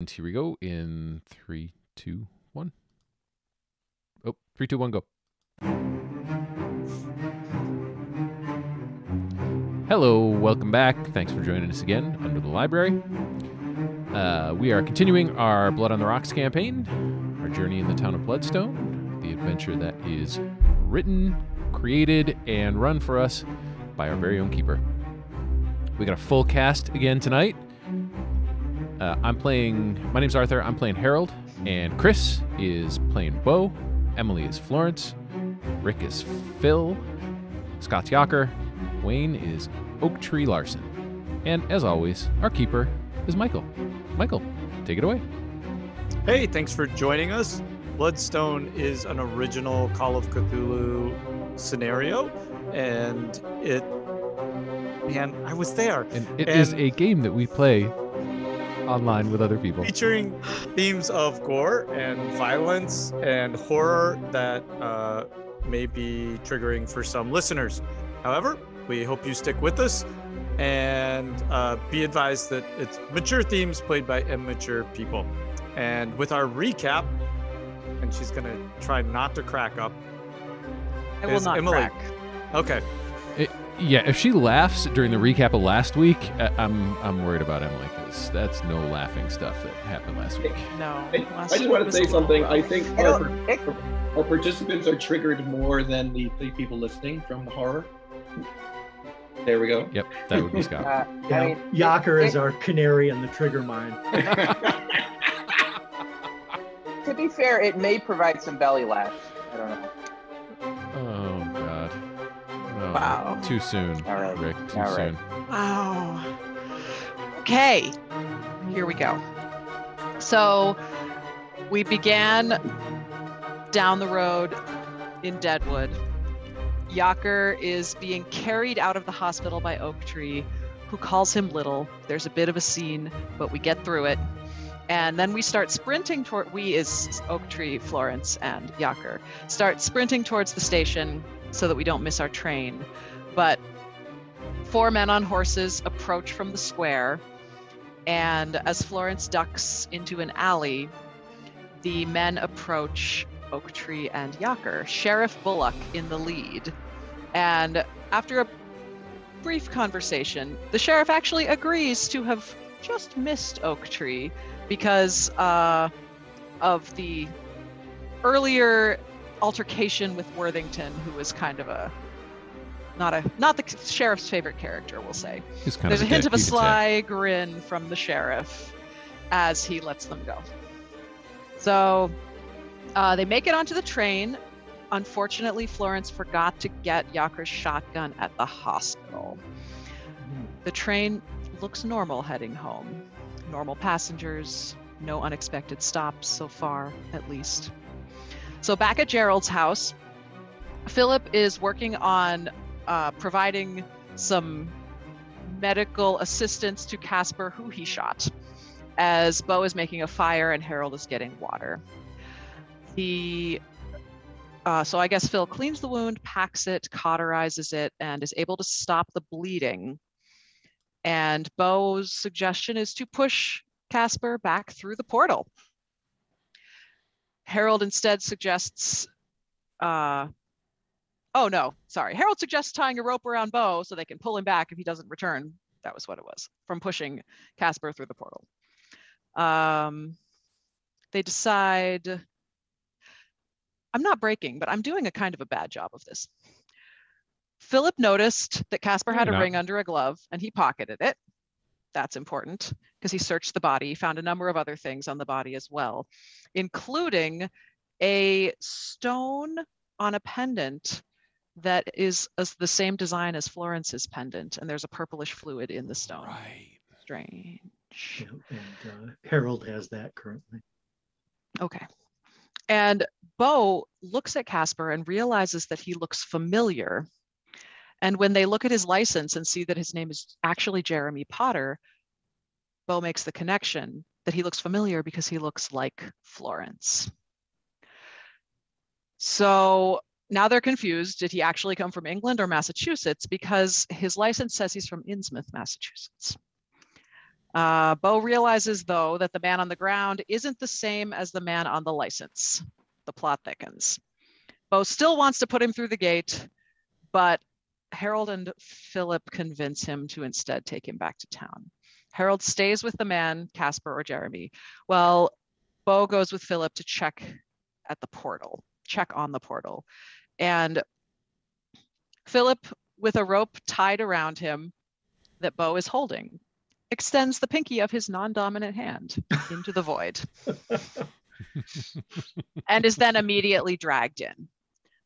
And here we go in 3, 2, 1. Oh, 3, 2, 1, go. Hello, welcome back. Thanks for joining us again under the library. We are continuing our Blood on the Rocks campaign, our journey in the town of Bloodstone, the adventure that is written, created, and run for us by our very own keeper. We got a full cast again tonight. My name's Arthur, I'm playing Harold, and Chris is playing Beau, Emily is Florence, Rick is Phil, Scott's Yacker, Wayne is Oak Tree Larson, and as always, our keeper is Michael. Michael, take it away. Hey, thanks for joining us. Bloodstone is an original Call of Cthulhu scenario, and I was there. And it is a game that we play online with other people. Featuring themes of gore and violence and horror that may be triggering for some listeners. However, we hope you stick with us and be advised that it's mature themes played by immature people. And with our recap, and she's going to try not to crack up. I will not Emily. crack. Okay. Yeah, if she laughs during the recap of last week, I'm worried about Emily, because that's no laughing stuff that happened last week. No. I just want to say something. I think our participants are triggered more than the people listening from the horror. There we go. Yep, that would be Scott. Yacker is our canary in the trigger mine. To be fair, it may provide some belly laughs. I don't know. Oh, God. Oh, Wow. Too soon, All right. Rick, too All right. soon. Wow. Okay, here we go. So we began down the road in Deadwood. Yacker is being carried out of the hospital by Oak Tree, who calls him Little. There's a bit of a scene, but we get through it. And then we start sprinting we is Oak Tree, Florence, and Yacker, start sprinting towards the station so that we don't miss our train. But 4 men on horses approach from the square, and as Florence ducks into an alley, the men approach Oak Tree and Yacker, Sheriff Bullock in the lead. And after a brief conversation, the sheriff actually agrees to have just missed Oak Tree because of the earlier altercation with Worthington, who was kind of not the sheriff's favorite character, we'll say. There's a hint of a sly grin from the sheriff as he lets them go. So they make it onto the train. Unfortunately, Florence forgot to get Yacker's shotgun at the hospital. The train looks normal heading home. Normal passengers, no unexpected stops so far, at least. So back at Gerald's house, Philip is working on providing some medical assistance to Caspar, who he shot, as Beau is making a fire and Harold is getting water. So I guess Phil cleans the wound, packs it, cauterizes it, and is able to stop the bleeding. And Beau's suggestion is to push Caspar back through the portal. Harold instead suggests, Harold suggests tying a rope around Beau so they can pull him back if he doesn't return. That was what it was, from pushing Caspar through the portal. They decide, I'm not breaking, but I'm doing a kind of a bad job of this. Philip noticed that Caspar had a ring under a glove and he pocketed it. That's important because he searched the body, found a number of other things on the body as well, including a stone on a pendant that is the same design as Florence's pendant, and there's a purplish fluid in the stone. Right. Strange. And Harold has that currently. Okay. And Beau looks at Caspar and realizes that he looks familiar. And when they look at his license and see that his name is actually Jeremy Potter, Beau makes the connection that he looks familiar because he looks like Florence. So now they're confused. Did he actually come from England or Massachusetts? Because his license says he's from Innsmouth, Massachusetts. Beau realizes, though, that the man on the ground isn't the same as the man on the license. The plot thickens. Beau still wants to put him through the gate, but Harold and Philip convince him to instead take him back to town. Harold stays with the man, Caspar or Jeremy, while Beau goes with Philip to check on the portal. And Philip, with a rope tied around him that Beau is holding, extends the pinky of his non-dominant hand into the void and is then immediately dragged in.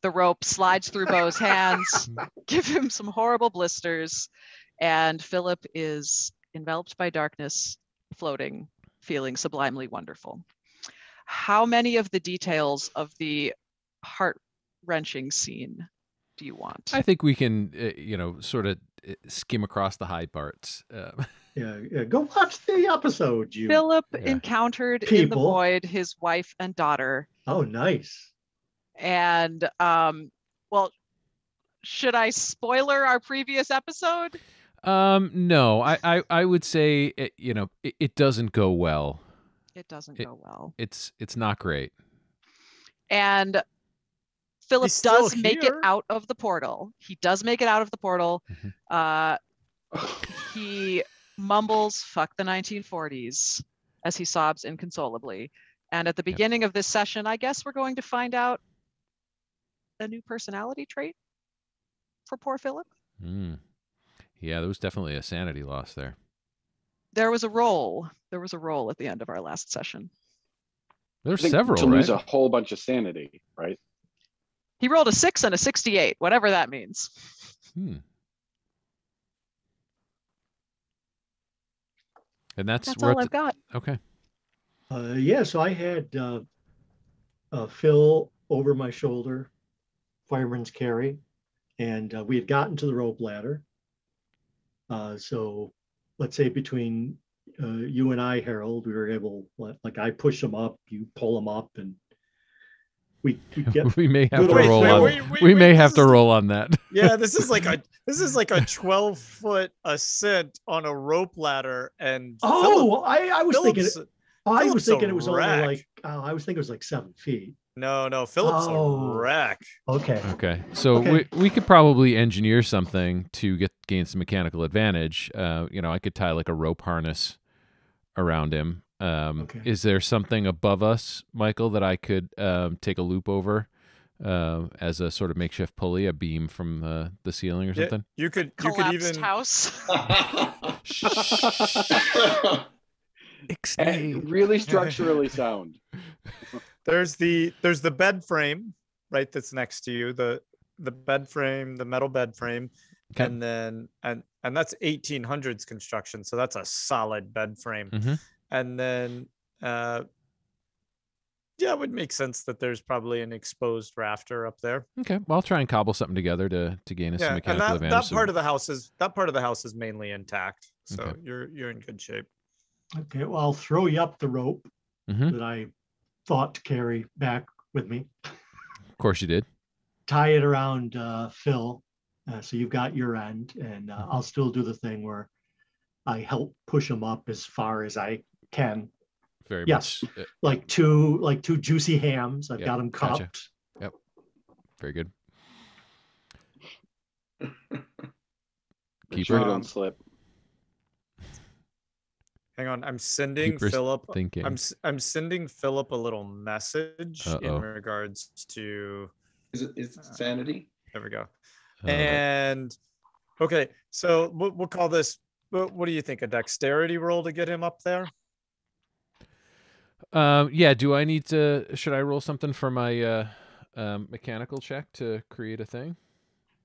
The rope slides through Beau's hands, give him some horrible blisters, and Philip is enveloped by darkness, floating, feeling sublimely wonderful. How many of the details of the heart-wrenching scene do you want? I think we can, sort of skim across the high parts. Yeah, go watch the episode. Philip encountered in the void his wife and daughter. Oh, nice. And, should I spoiler our previous episode? No, I would say, it doesn't go well. It doesn't go well. It's not great. And Philip does make it out of the portal. He does make it out of the portal. He mumbles, "Fuck the 1940s," as he sobs inconsolably. And at the beginning of this session, I guess we're going to find out a new personality trait for poor Philip. Yeah, there was definitely a sanity loss there. There was a roll. There was a roll at the end of our last session. There's several, to right? lose a whole bunch of sanity, right? He rolled a 6 and a 68, whatever that means. And that's all I've got. Okay. So I had Phil over my shoulder, fireman's carry, and we had gotten to the rope ladder. So let's say between you and I, Harold, we were able, like I push him up, you pull him up, and we get. We may have to roll on. We may have to roll on that. Yeah, this is like a 12-foot ascent on a rope ladder, and I was thinking it was only wreck. like I was thinking it was like 7 feet. No, Philip's a wreck. Okay. So we could probably engineer something to gain some mechanical advantage. I could tie like a rope harness around him. Is there something above us, Michael, that I could take a loop over as a sort of makeshift pulley, a beam from the ceiling or something? You could even house. Really structurally sound. There's the bed frame, right, that's next to you, the bed frame, the metal bed frame, and then and that's 1800s construction, so that's a solid bed frame. And then it would make sense that there's probably an exposed rafter up there. Okay, well, I'll try and cobble something together to gain us some mechanical advantage. That part of the house is mainly intact, so you're in good shape. Okay, well, I'll throw you up the rope that I thought to carry back with me. Of course you did. Tie it around Phil, so you've got your end, and I'll still do the thing where I help push him up as far as I can. Very much. Like two juicy hams. I've got them cupped. Gotcha. Yep. Very good. Keep sure don't slip. Hang on, I'm sending Philip. Thinking. I'm sending Philip a little message in regards to. Is it sanity? There we go. And okay, so we'll call this. What do you think? A dexterity roll to get him up there? Do I need to? Should I roll something for my mechanical check to create a thing?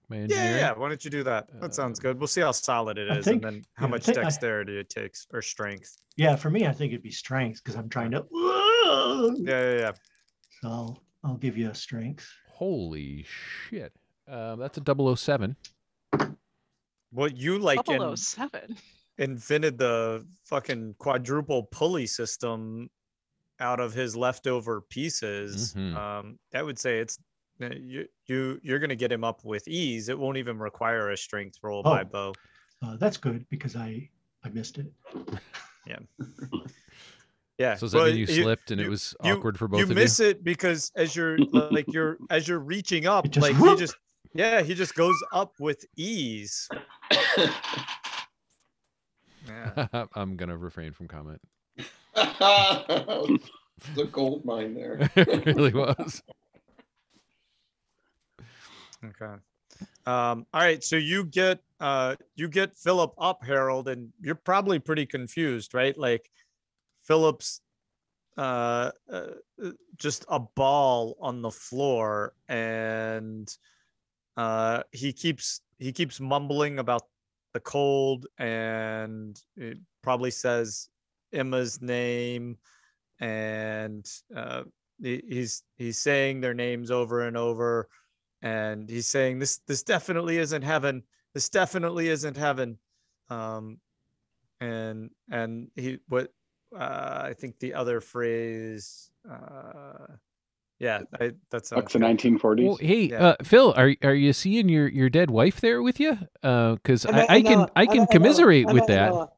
My engineering? Yeah. Why don't you do that? That sounds good. We'll see how solid it is, and then how much dexterity it takes, or strength. Yeah, for me, I think it'd be strength because I'm trying to. Yeah. So I'll give you a strength. Holy shit! That's a 007. Well, you 007 invented the fucking quadruple pulley system out of his leftover pieces. I would say it's you're going to get him up with ease. It won't even require a strength roll by Beau. That's good because I missed it. Yeah. Yeah. So does that mean you slipped and it was awkward for both of you? You miss it because as you're reaching up, just like whoop. he just goes up with ease. Yeah. I'm gonna refrain from comment. The gold mine there. It really was. Okay. All right. So you get Philip up, Harold, and you're probably pretty confused, right? Like Philip's just a ball on the floor, and he keeps mumbling about the cold, and it probably says Emma's name, and he's saying their names over and over, and he's saying this definitely isn't heaven. This definitely isn't heaven. And he what I think the other phrase that's Bucks the 1940s. Well, hey, Yeah. Phil, are you seeing your dead wife there with you? Because I can commiserate with that.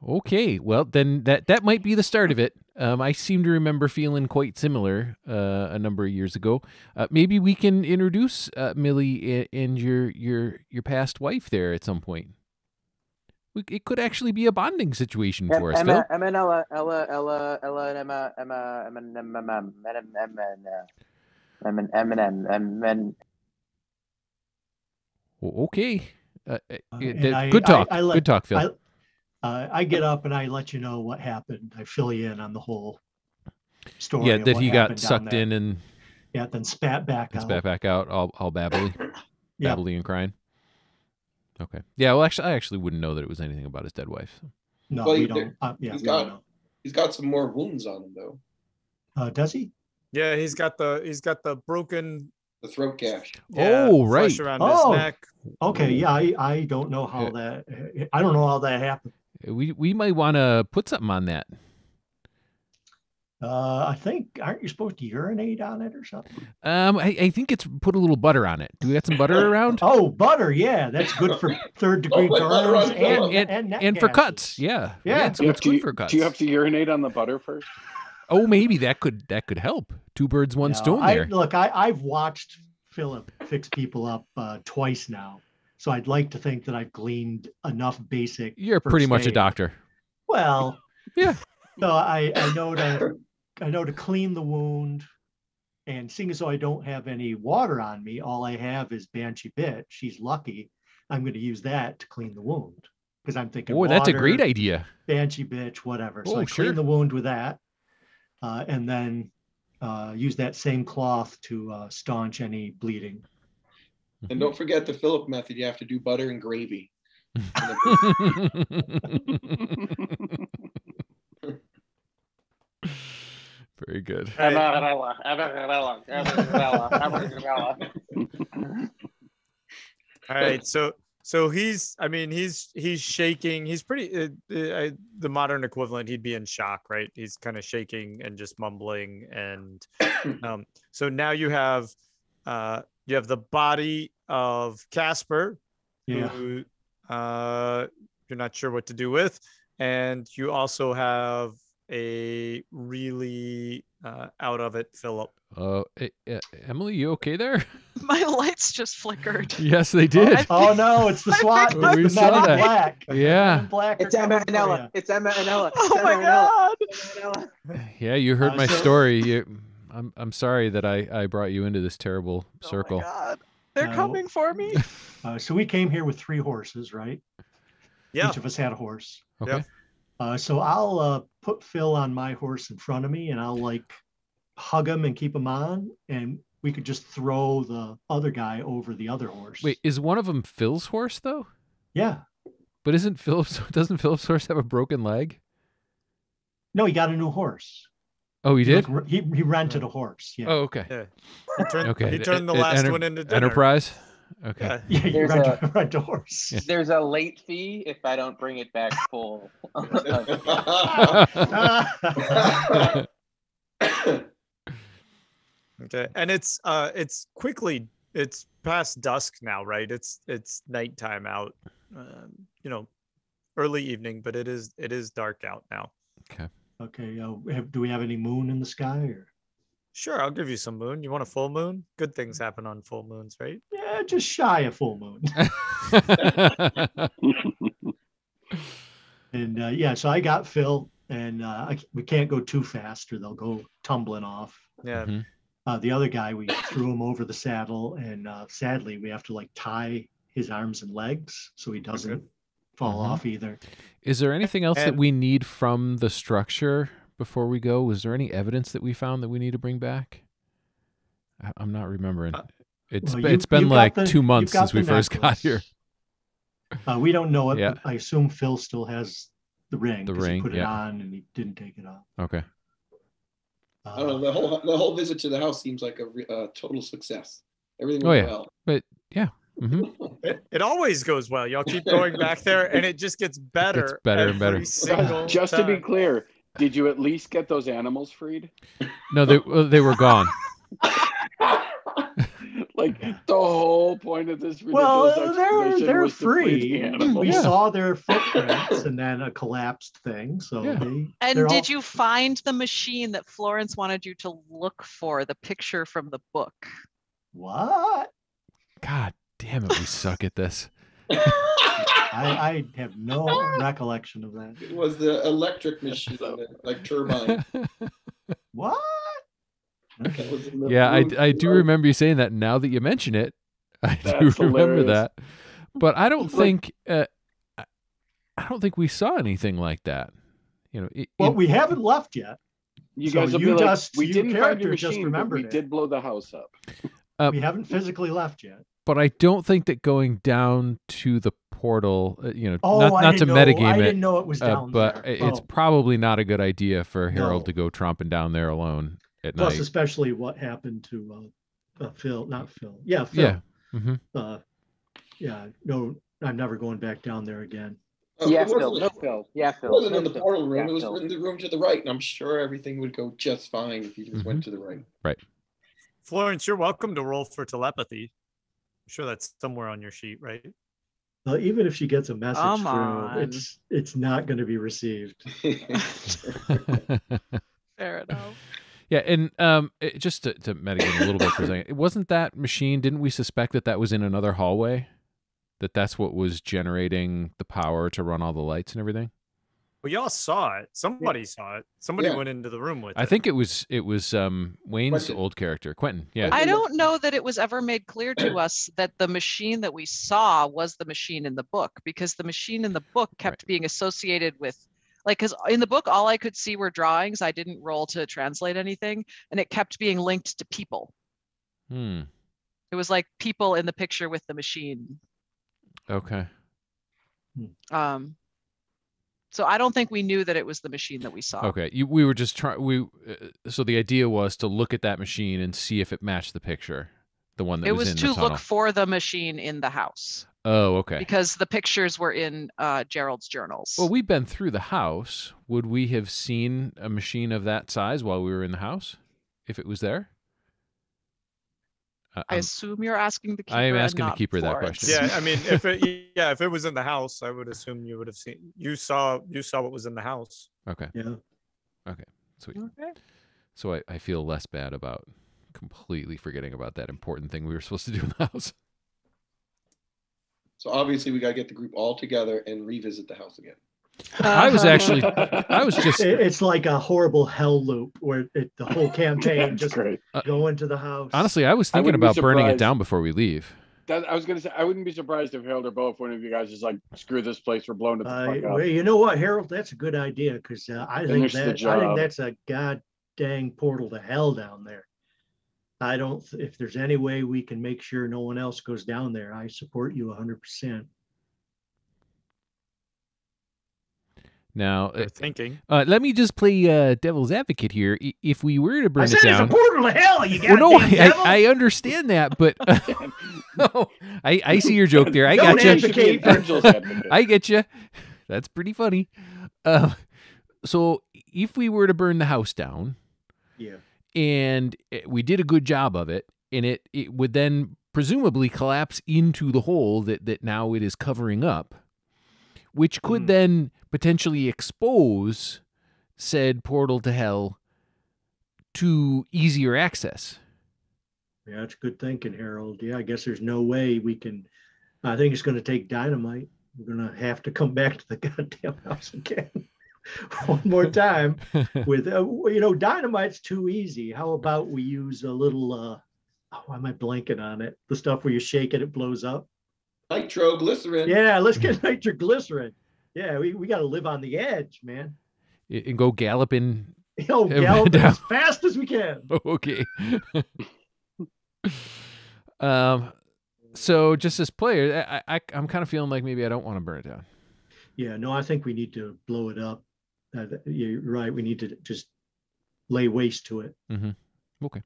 Okay, well then that might be the start of it. I seem to remember feeling quite similar a number of years ago. Maybe we can introduce Millie and your past wife there at some point. It could actually be a bonding situation for us, Phil. Okay. Good talk. Good talk, Phil. I get up and I let you know what happened. I fill you in on the whole story. Yeah, of that what he got happened down sucked there. in and then spat back out. all babbly, Yeah. babbly and crying. Okay. Yeah. Well, I actually wouldn't know that it was anything about his dead wife. So. No, Well, we don't. he's we don't know. He's got some more wounds on him though. Does he? Yeah, he's got the broken The throat gash. Right. flesh around his neck. Okay. Yeah, I don't know how that. I don't know how that happened. We might want to put something on that. I think aren't you supposed to urinate on it or something? I think it's put a little butter on it. Do we got some butter around? Oh, butter. Yeah, that's good for third-degree burns and neck and for gases. cuts. Yeah. Yeah. It's good for cuts. Do you have to urinate on the butter first? Oh, maybe that could help. Two birds, one stone there. I've watched Philip fix people up twice now, so I'd like to think that I've gleaned enough basic. You're pretty first much a aid. doctor. Well, Yeah. So I know to clean the wound, and seeing as though I don't have any water on me, all I have is Banshee Bit. She's lucky. I'm going to use that to clean the wound because I'm thinking. Oh, that's a water, great idea. Banshee Bitch, whatever. So Oh, I clean sure. the wound with that, and then use that same cloth to staunch any bleeding. And don't forget the Philip method. You have to do butter and gravy. Very good. All right, so he's shaking. He's pretty the modern equivalent. He'd be in shock, right? He's kind of shaking and just mumbling, and so now you have the body of Caspar, Yeah. who you're not sure what to do with, and you also have a really out of it Philip. Emily, you okay there? My lights just flickered. Yes, they did. Oh no, it's the SWAT. think we the saw Men in that. Black. Yeah. Men in Black It's are Emma coming and for Ella. ya. It's Emma and Ella. Oh my god. Yeah, you heard my so- story. I'm sorry that I brought you into this terrible circle. Oh my god. They're No. coming for me. So we came here with 3 horses, right? Yeah. Each of us had a horse. Okay. So I'll put Phil on my horse in front of me, and I'll hug him and keep him on, and we could just throw the other guy over the other horse. Wait, is one of them Phil's horse though? Yeah. But doesn't Philip's horse have a broken leg? No, he got a new horse. Oh, he did? He rented a horse. Yeah. Oh, okay. Yeah. He Okay. turned the last one into dinner. Enterprise. Okay. Yeah. Yeah, he There's rent a horse. Yeah. There's a late fee if I don't bring it back full. Okay, and it's past dusk now, right? It's nighttime out. early evening, but it is dark out now. Okay. Okay. Do we have any moon in the sky? Or? Sure, I'll give you some moon. You want a full moon? Good things happen on full moons, right? Yeah, just shy of full moon. And yeah, so I got Phil, and we can't go too fast or they'll go tumbling off. Yeah. The other guy, we threw him over the saddle, and sadly, we have to like tie his arms and legs so he doesn't fall off either. Is there anything else that we need from the structure before we go? Was there any evidence that we found that we need to bring back? I'm not remembering. It's been like 2 months since we first got here. We don't know it, Yeah. but I assume Phil still has the ring. The 'cause ring, he put it yeah. on and he didn't take it off. Okay. I don't know. The whole visit to the house seems like a total success. Everything went well. But yeah. It always goes well. Y'all keep going back there, and it just gets better. It gets better and better. every single Just to be time. clear, did you at least get those animals freed? No, they were gone. Like the whole point of this ridiculous Well, expedition they're was to free the free. animals. We saw their footprints and then a collapsed thing. So Yeah. And did you find the machine that Florence wanted you to look for, the picture from the book? What? God damn it, we suck at this. I have no recollection of that. It was the electric machine, like turbine. What? That was in the Yeah, room. I do remember you saying that. Now that you mention it, I do That's remember hilarious. that. But I don't It's like- think I don't think we saw anything like that. You know, Well, we haven't left yet. You So guys will you be like, just- we you didn't find your character just machine, but remembered we it. did blow the house up. We haven't physically left yet. but I don't think that going down to the portal, Oh, not to metagame I it, didn't know it was down but there. it's Oh. probably not a good idea for Harold No. to go tromping down there alone at Plus, night. especially what happened to Phil, not Phil. Yeah, Phil. Yeah. Mm-hmm. Yeah, no, I'm never going back down there again. Oh, Yeah, it Phil. wasn't- No, Phil. Yeah, Phil. It wasn't in No, the Phil. portal room. Yeah, It was Phil. in the room to the right, and I'm sure everything would go just fine if you just went to the right. Florence, you're welcome to roll for telepathy. I'm sure that's somewhere on your sheet, right? Well, even if she gets a message Come through, on. it's not going to be received. Fair enough. Yeah, and just to metagame a little bit for a second, it wasn't that machine. Didn't we suspect that was in another hallway? That's what was generating the power to run all the lights and everything. Well, y'all saw it. Somebody saw it. Somebody Yeah. went into the room with it. I think it was Wayne's Quentin. old character, Quentin. Yeah. I don't know that it was ever made clear to us that the machine that we saw was the machine in the book, because the machine in the book kept being associated with, like, because in the book, all I could see were drawings. I didn't roll to translate anything, and it kept being linked to people. Hmm. It was like people in the picture with the machine. Okay. So I don't think we knew that it was the machine that we saw. Okay. We were just trying. So the idea was to look at that machine and see if it matched the picture, the one that It was was in to the tunnel. look for the machine in the house, Oh, okay. because the pictures were in Gerald's journals. Well, we've been through the house. Would we have seen a machine of that size while we were in the house, if it was there? I assume you're asking the keeper. I am and asking the not keeper that Florence. question. Yeah, I mean, if it was in the house, I would assume you would have seen. You saw what was in the house. Okay. Yeah. Okay. Sweet. Okay. So I feel less bad about completely forgetting about that important thing we were supposed to do in the house. So obviously we got to get the group all together and revisit the house again. I was just It's like a horrible hell loop where the whole campaign That's just great. go into the house. honestly, I was thinking wouldn't be about burning it surprised. down before we leave. I was gonna say I wouldn't be surprised if Harold or Beau, if one of you guys is like, screw this place, we're blowing it the fuck up. well, you know what, Harold? That's a good idea because I think Finish the I job. think that's a god dang portal to hell down there. I don't. If there's any way we can make sure no one else goes down there, I support you 100%. Now, They're thinking. let me just play devil's advocate here. If we were to burn I it said down, it's a portal to hell. You well, got no, devil. I understand that, but no, I see your joke there. I Don't got you. advocate for- Angel's advocate. I get you. That's pretty funny. So if we were to burn the house down, Yeah. and we did a good job of it, and it would then presumably collapse into the hole that now it is covering up, which could then potentially expose said portal to hell to easier access. Yeah, that's good thinking, Harold. Yeah, I guess there's no way we can. I think it's going to take dynamite. We're going to have to come back to the goddamn house again one more time with, dynamite's too easy. How about we use a little, why am I blanking on it? The stuff where you shake it, it blows up. Nitroglycerin. Yeah, let's get nitroglycerin. Yeah, we got to live on the edge, man. And go galloping. Gallop as fast as we can. Okay. So just as player, I'm kind of feeling like maybe I don't want to burn it down. Yeah, no, I think we need to blow it up. You're right. We need to just lay waste to it. Okay.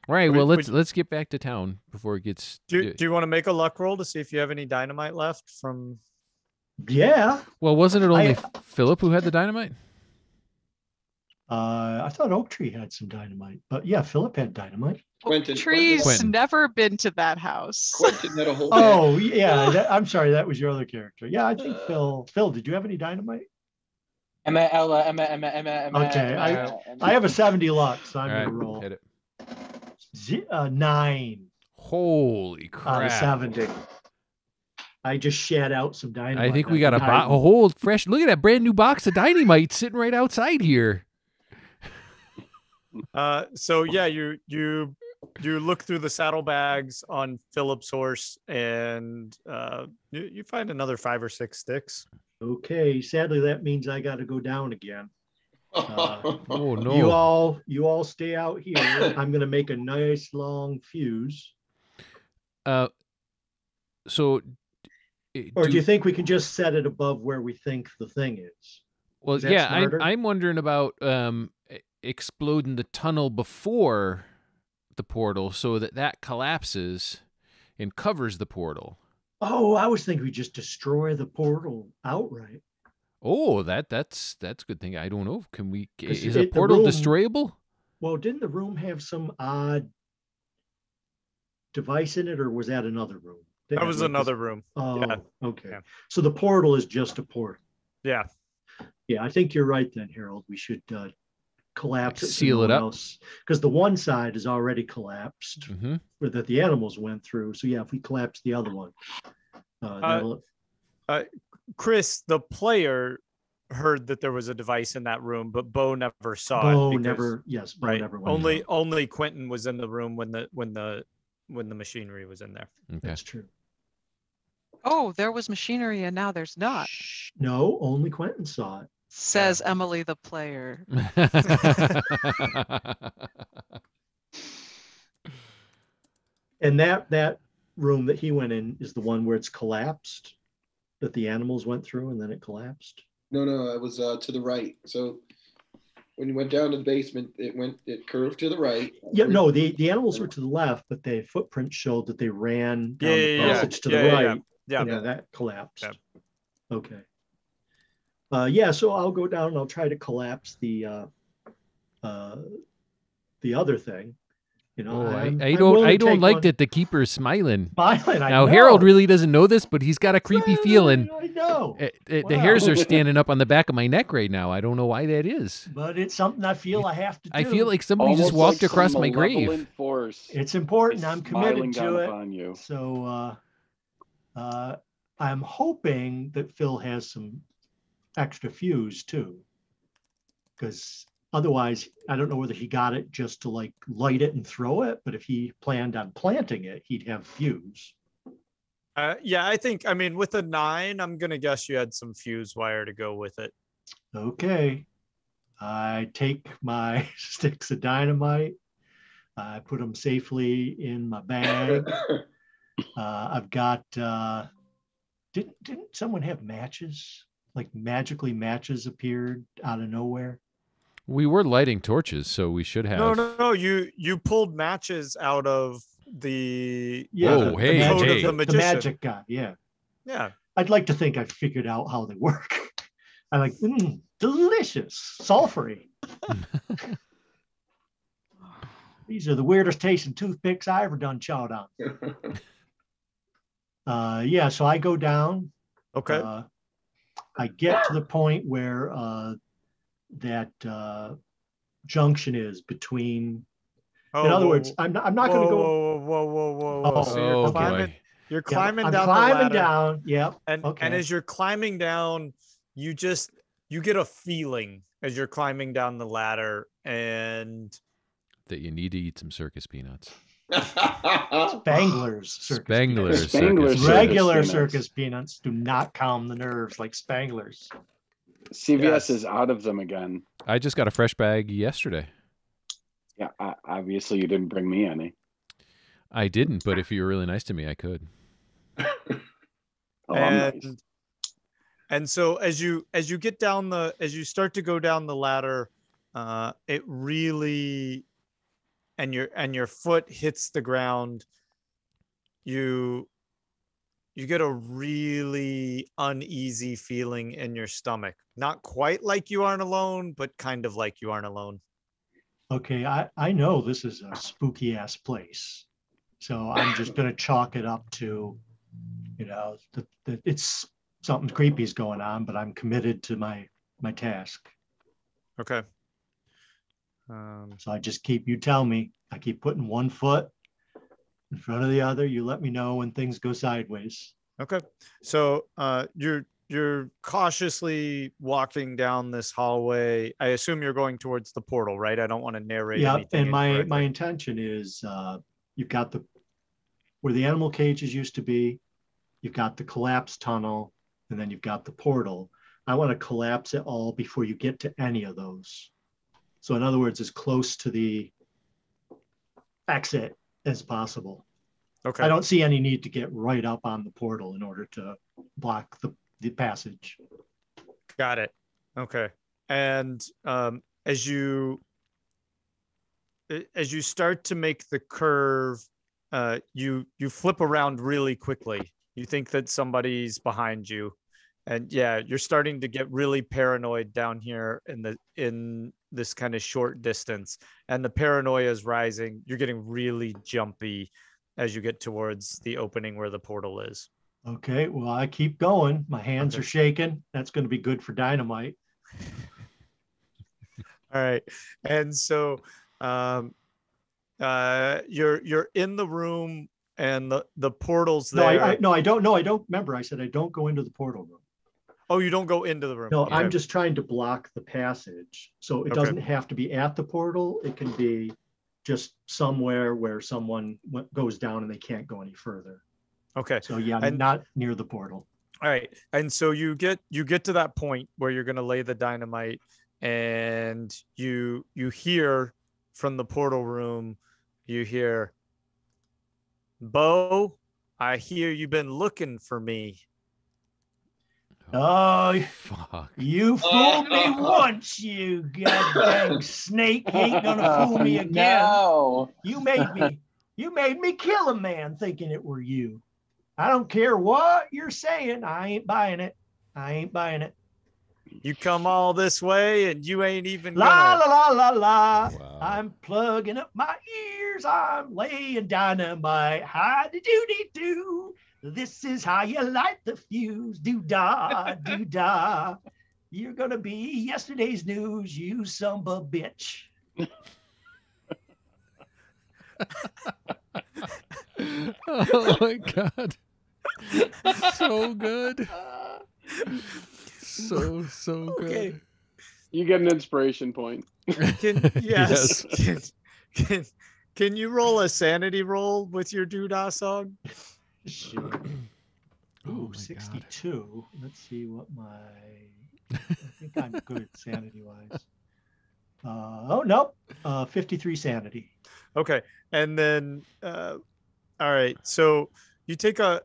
All right. Well, let's get back to town before it gets. Do you want to make a luck roll to see if you have any dynamite left from? Yeah. Well, wasn't it only Philip who had the dynamite? I thought Oak Tree had some dynamite, but yeah, Philip had dynamite. Tree's never been to that house. Quentin had a whole. Oh yeah, I'm sorry, that was your other character. Yeah, I think Phil. Phil, did you have any dynamite? Okay, I have a 70 luck, so I'm All right, gonna roll. hit it. 9 Holy crap! out of 70. I just shat out some dynamite. I think we got a whole fresh. Look at that brand new box of dynamite sitting right outside here. So yeah, you look through the saddlebags on Philip's horse, and you find another 5 or 6 sticks. Okay, sadly that means I got to go down again. Oh no! You all stay out here. I'm gonna make a nice long fuse. So. Or do you think we can just set it above where we think the thing is? Well, yeah, I'm wondering about exploding the tunnel before the portal so that collapses and covers the portal. Oh, I was thinking we just destroy the portal outright. Oh, that's a good thing. I don't know. Can we? Is a portal destroyable? Well, didn't the room have some odd device in it, or was that another room? That was another room. Oh, yeah. Okay. Yeah. So the portal is just a port. Yeah. Yeah, I think you're right then, Harold. We should collapse it. Seal it up. Because the one side is already collapsed that the animals went through. So yeah, if we collapse the other one. Chris, the player, heard that there was a device in that room, but Beau never saw it. Beau never went. Only Quentin was in the room when the machinery was in there. Okay. That's true. Oh, there was machinery and now there's not. No, only Quentin saw it. Says Emily the player. And that room that he went in is the one where it's collapsed, that the animals went through and then it collapsed. No, it was to the right. So when you went down to the basement, it curved to the right. Yeah, no, the animals were to the left, but the footprint showed that they ran down the passage to the right. Yeah, that collapsed. Yeah. Okay. So I'll go down and I'll try to collapse the other thing. You know, I don't like that the keeper's smiling. Smiling. Now Harold really doesn't know this, but he's got a creepy feeling. I know. The hairs are standing up on the back of my neck right now. I don't know why that is. But it's something I feel I have to do. I feel like somebody just walked across my grave. Force it's important. I'm committed to it. You. So I'm hoping that Phil has some extra fuse too, because otherwise I don't know whether he got it just to like light it and throw it, but if he planned on planting it, he'd have fuse. I think, with a 9, I'm gonna guess you had some fuse wire to go with it. Okay, I take my sticks of dynamite, I put them safely in my bag. I've got didn't someone have matches? Like magically matches appeared out of nowhere? We were lighting torches, so we should have. No. You pulled matches out of the the magic guy. Yeah. I'd like to think I figured out how they work. I'm like, delicious, sulfury. These are the weirdest tasting toothpicks I ever done chawed on. So I go down. Okay. I get to the point where that junction is between. Oh, In other whoa, words, I'm not going to go. Whoa. So Oh, you're boy. climbing I'm down climbing the ladder. down. Yep. And Okay. as you're climbing down, you get a feeling as you're climbing down the ladder, and That you need to eat some circus peanuts. Spanglers circus Spanglers peanuts. Spanglers circus. Regular peanuts. circus peanuts do not calm the nerves like Spanglers. CVS Yes. is out of them again. I just got a fresh bag yesterday. Yeah, obviously you didn't bring me any. I didn't, but if you were really nice to me, I could. Oh, I'm nice. And so as you get down as you start to go down the ladder, it really, and your foot hits the ground, you get a really uneasy feeling in your stomach. Not quite like you aren't alone, but kind of like you aren't alone. Okay, I know this is a spooky ass place, so I'm just going to chalk it up to, it's something creepy is going on, but I'm committed to my task. Okay. So I just you tell me, I keep putting one foot in front of the other. You let me know when things go sideways. Okay. So you're cautiously walking down this hallway. I assume you're going towards the portal, right? I don't want to narrate. Yeah, anything and my incorrectly. intention is you've got where the animal cages used to be, you've got the collapsed tunnel, and then you've got the portal. I want to collapse it all before you get to any of those. So in other words, as close to the exit as possible. Okay. I don't see any need to get right up on the portal in order to block the passage. Got it. Okay. And as you start to make the curve, you flip around really quickly. You think that somebody's behind you, and yeah, you're starting to get really paranoid down here in this kind of short distance, and the paranoia is rising. You're getting really jumpy as you get towards the opening where the portal is. Okay, well, I keep going. My hands are shaking. That's going to be good for dynamite. All right. And so you're in the room and the portal's there. No, I don't. Remember, I said I don't go into the portal room. Oh, you don't go into the room. No, Okay. I'm just trying to block the passage. So it doesn't have to be at the portal. It can be just somewhere where someone goes down and they can't go any further. Okay. So yeah, I'm not near the portal. All right. And so you get to that point where you're going to lay the dynamite, and you hear from the portal room, you hear, "Beau, I hear you've been looking for me." Oh, Fuck. you fooled me once, you goddamn snake. You ain't gonna fool me again. No. You made me kill a man thinking it were you. I don't care what you're saying. I ain't buying it. You come all this way and you ain't even La gonna... la la la la. Wow. I'm plugging up my ears. I'm laying dynamite. Hi-de-do-de-do. This is how you light the fuse. Do-da, do-da. You're gonna be yesterday's news, you son of a bitch. Oh my god. So good. So Okay. good. You get an inspiration point. Yes. Can you roll a sanity roll with your doodah song? Sure. Oh Ooh, my 62. Let's see what I think I'm good sanity wise. Oh nope. 53 sanity. Okay. And then all right. So you take a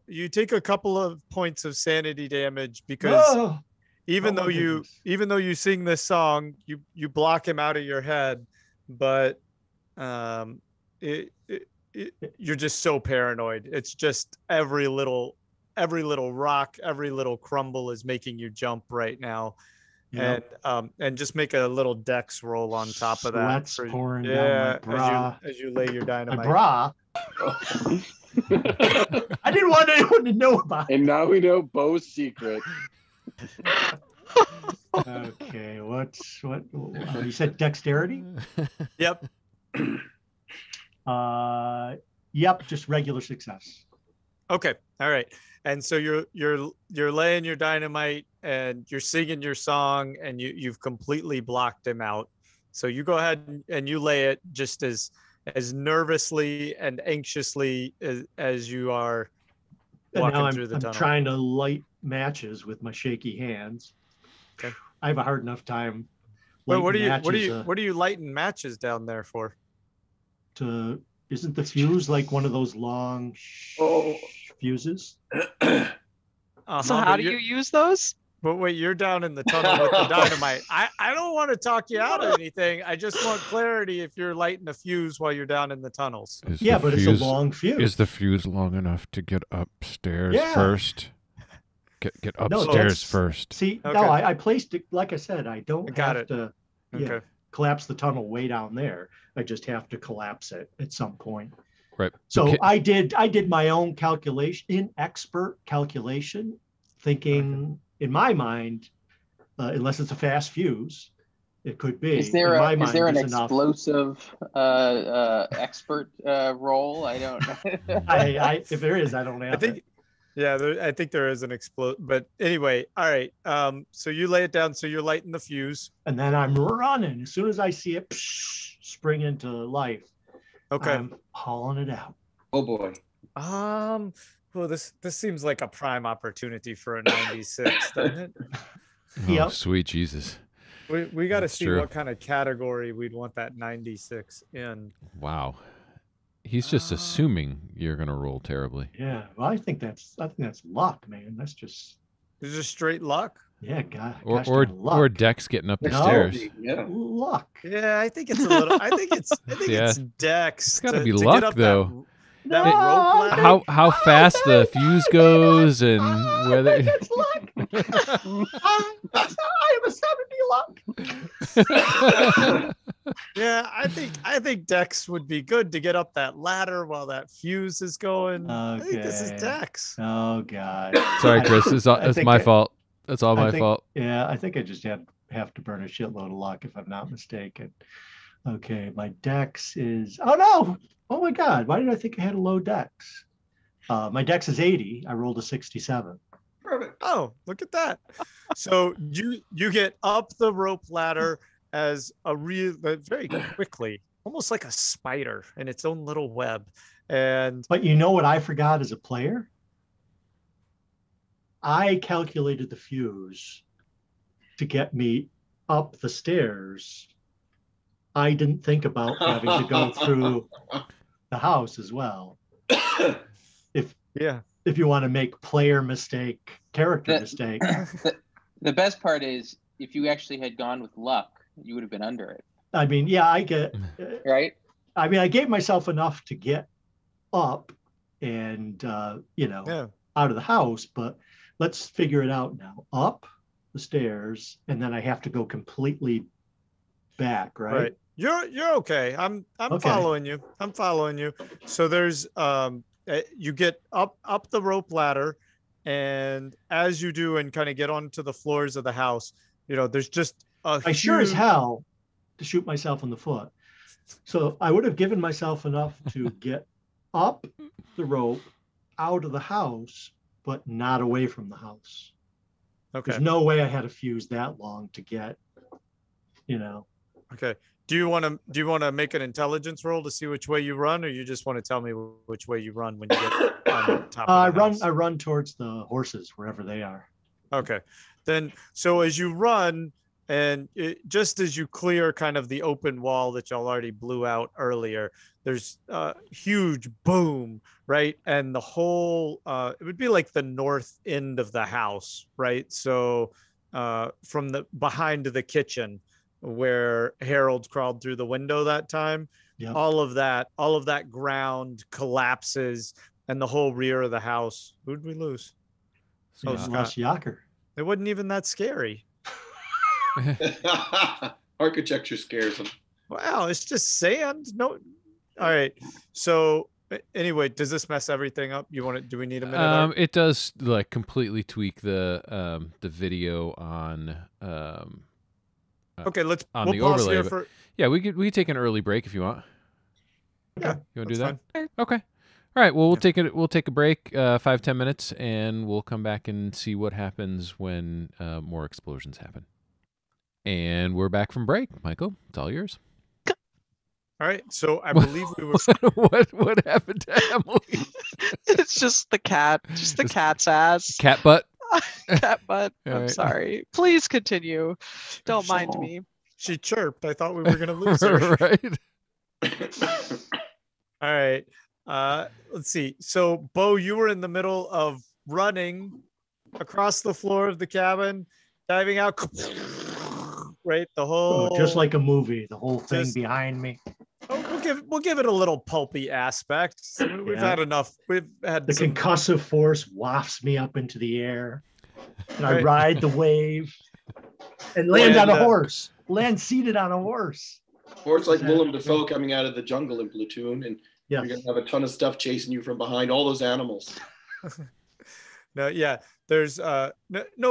couple of points of sanity damage because Oh, even my though you sing this song, you block him out of your head, but you're just so paranoid. It's just every little rock, every little crumble is making you jump right now. yeah. And just make a little dex roll on top of that. Sweat's pouring down my bra. As you lay your My dynamite. bra. I didn't want anyone to know about it. And now we know Beau's secret. Okay, what? You said dexterity? Yep. Yep, just regular success. Okay. All right. And so you're laying your dynamite and you're singing your song and you've completely blocked him out. So you go ahead and you lay it just as nervously and anxiously as you are walking now through the tunnel. I'm trying to light matches with my shaky hands. Okay. I have a hard enough time. Wait, what are you lighting matches down there for? Isn't the fuse like one of those long fuses? So how do you use those? But wait, you're down in the tunnel with the dynamite. I don't want to talk you out of anything. I just want clarity if you're lighting a fuse while you're down in the tunnels. But it's a long fuse. Is the fuse long enough to get upstairs first? Get upstairs first. See, okay. no, I placed it, like I said, I don't have to okay. collapse the tunnel way down there. I just have to collapse it at some point. Right. So I did my own expert calculation, thinking in my mind, unless it's a fast fuse, it could be. Is there an explosive expert role? I don't know. If there is, I don't have it. Yeah, I think there is an explode. But anyway, all right. So you lay it down. So you're lighting the fuse. And then I'm running. As soon as I see it spring into life, okay, I'm hauling it out. Oh boy. Well, this seems like a prime opportunity for a 96, doesn't it? Yep. Sweet Jesus. We got to see true. what kind of category we'd want that 96 in. Wow. He's just assuming you're gonna roll terribly. Yeah, well, I think that's luck, man. That's just straight luck. Yeah, God. Or Dex getting up the stairs. Yeah. Luck. Yeah, I think it's a little. I think it's Dex. It's got to be luck though. That rope ladder. How fast the fuse goes and whether it's luck. I have a 70 luck. Yeah, I think Dex would be good to get up that ladder while that fuse is going. I think this is Dex. Oh God. Sorry, Chris. It's my fault. That's all my fault. Yeah, I think I just have to burn a shitload of luck if I'm not mistaken. Okay, my Dex is. Oh no! Oh my God! Why did I think I had a low Dex? My Dex is 80. I rolled a 67. Perfect. Oh, look at that! So you get up the rope ladder as very quickly, almost like a spider in its own little web. But you know what I forgot as a player? I calculated the fuse to get me up the stairs. I didn't think about having to go through the house as well. If you want to make player mistake, character mistake. The best part is if you actually had gone with luck, you would have been under it. I mean, yeah, I get right. I mean, I gave myself enough to get up and out of the house, but let's figure it out now. Up the stairs, and then I have to go completely back, right? Right. You're okay. I'm okay. following you. I'm following you. So there's you get up the rope ladder, and as you do and kind of get onto the floors of the house, there's just I sure as hell to shoot myself in the foot. So I would have given myself enough to get up the rope out of the house, but not away from the house. Okay. There's no way I had a fuse that long to get, Okay. Do you want to make an intelligence roll to see which way you run, or you just want to tell me which way you run when you get on top of the house? I run towards the horses wherever they are. Okay. Then, so as you run, and just as you clear kind of the open wall that y'all already blew out earlier, there's a huge boom, right? And the whole, it would be like the north end of the house, right? So from the behind the kitchen where Harold crawled through the window that time, yep. all of that ground collapses and the whole rear of the house. Who'd we lose? So lost Yacker. It wasn't even that scary. Architecture scares them. Wow, it's just sand. No. All right. So Anyway, does this mess everything up? Do we need a minute? It does like completely tweak the video on okay, we'll the pause overlay. here But for. yeah, we could take an early break if you want. Okay, You want to do that's that? fine. Okay. All right. Well, we'll take a break, 5-10 minutes, and we'll come back and see what happens when more explosions happen. And we're back from break. Michael, it's all yours. All right. So I believe we were. What happened to Emily? It's just the cat, just the cat's ass. Cat butt. Cat butt. I'm right. sorry. Please continue. Don't mind me. She chirped. I thought we were gonna lose her. Right. All right. Let's see. So, Beau, you were in the middle of running across the floor of the cabin, diving out. Right, the whole just like a movie, the whole thing behind me. We'll give it a little pulpy aspect. We've had enough. We've had the concussive force wafts me up into the air, and I ride the wave and land on a horse. Land seated on a horse. Or it's like Willem Dafoe coming out of the jungle in Platoon, and you're gonna have a ton of stuff chasing you from behind. All those animals. No, yeah. There's no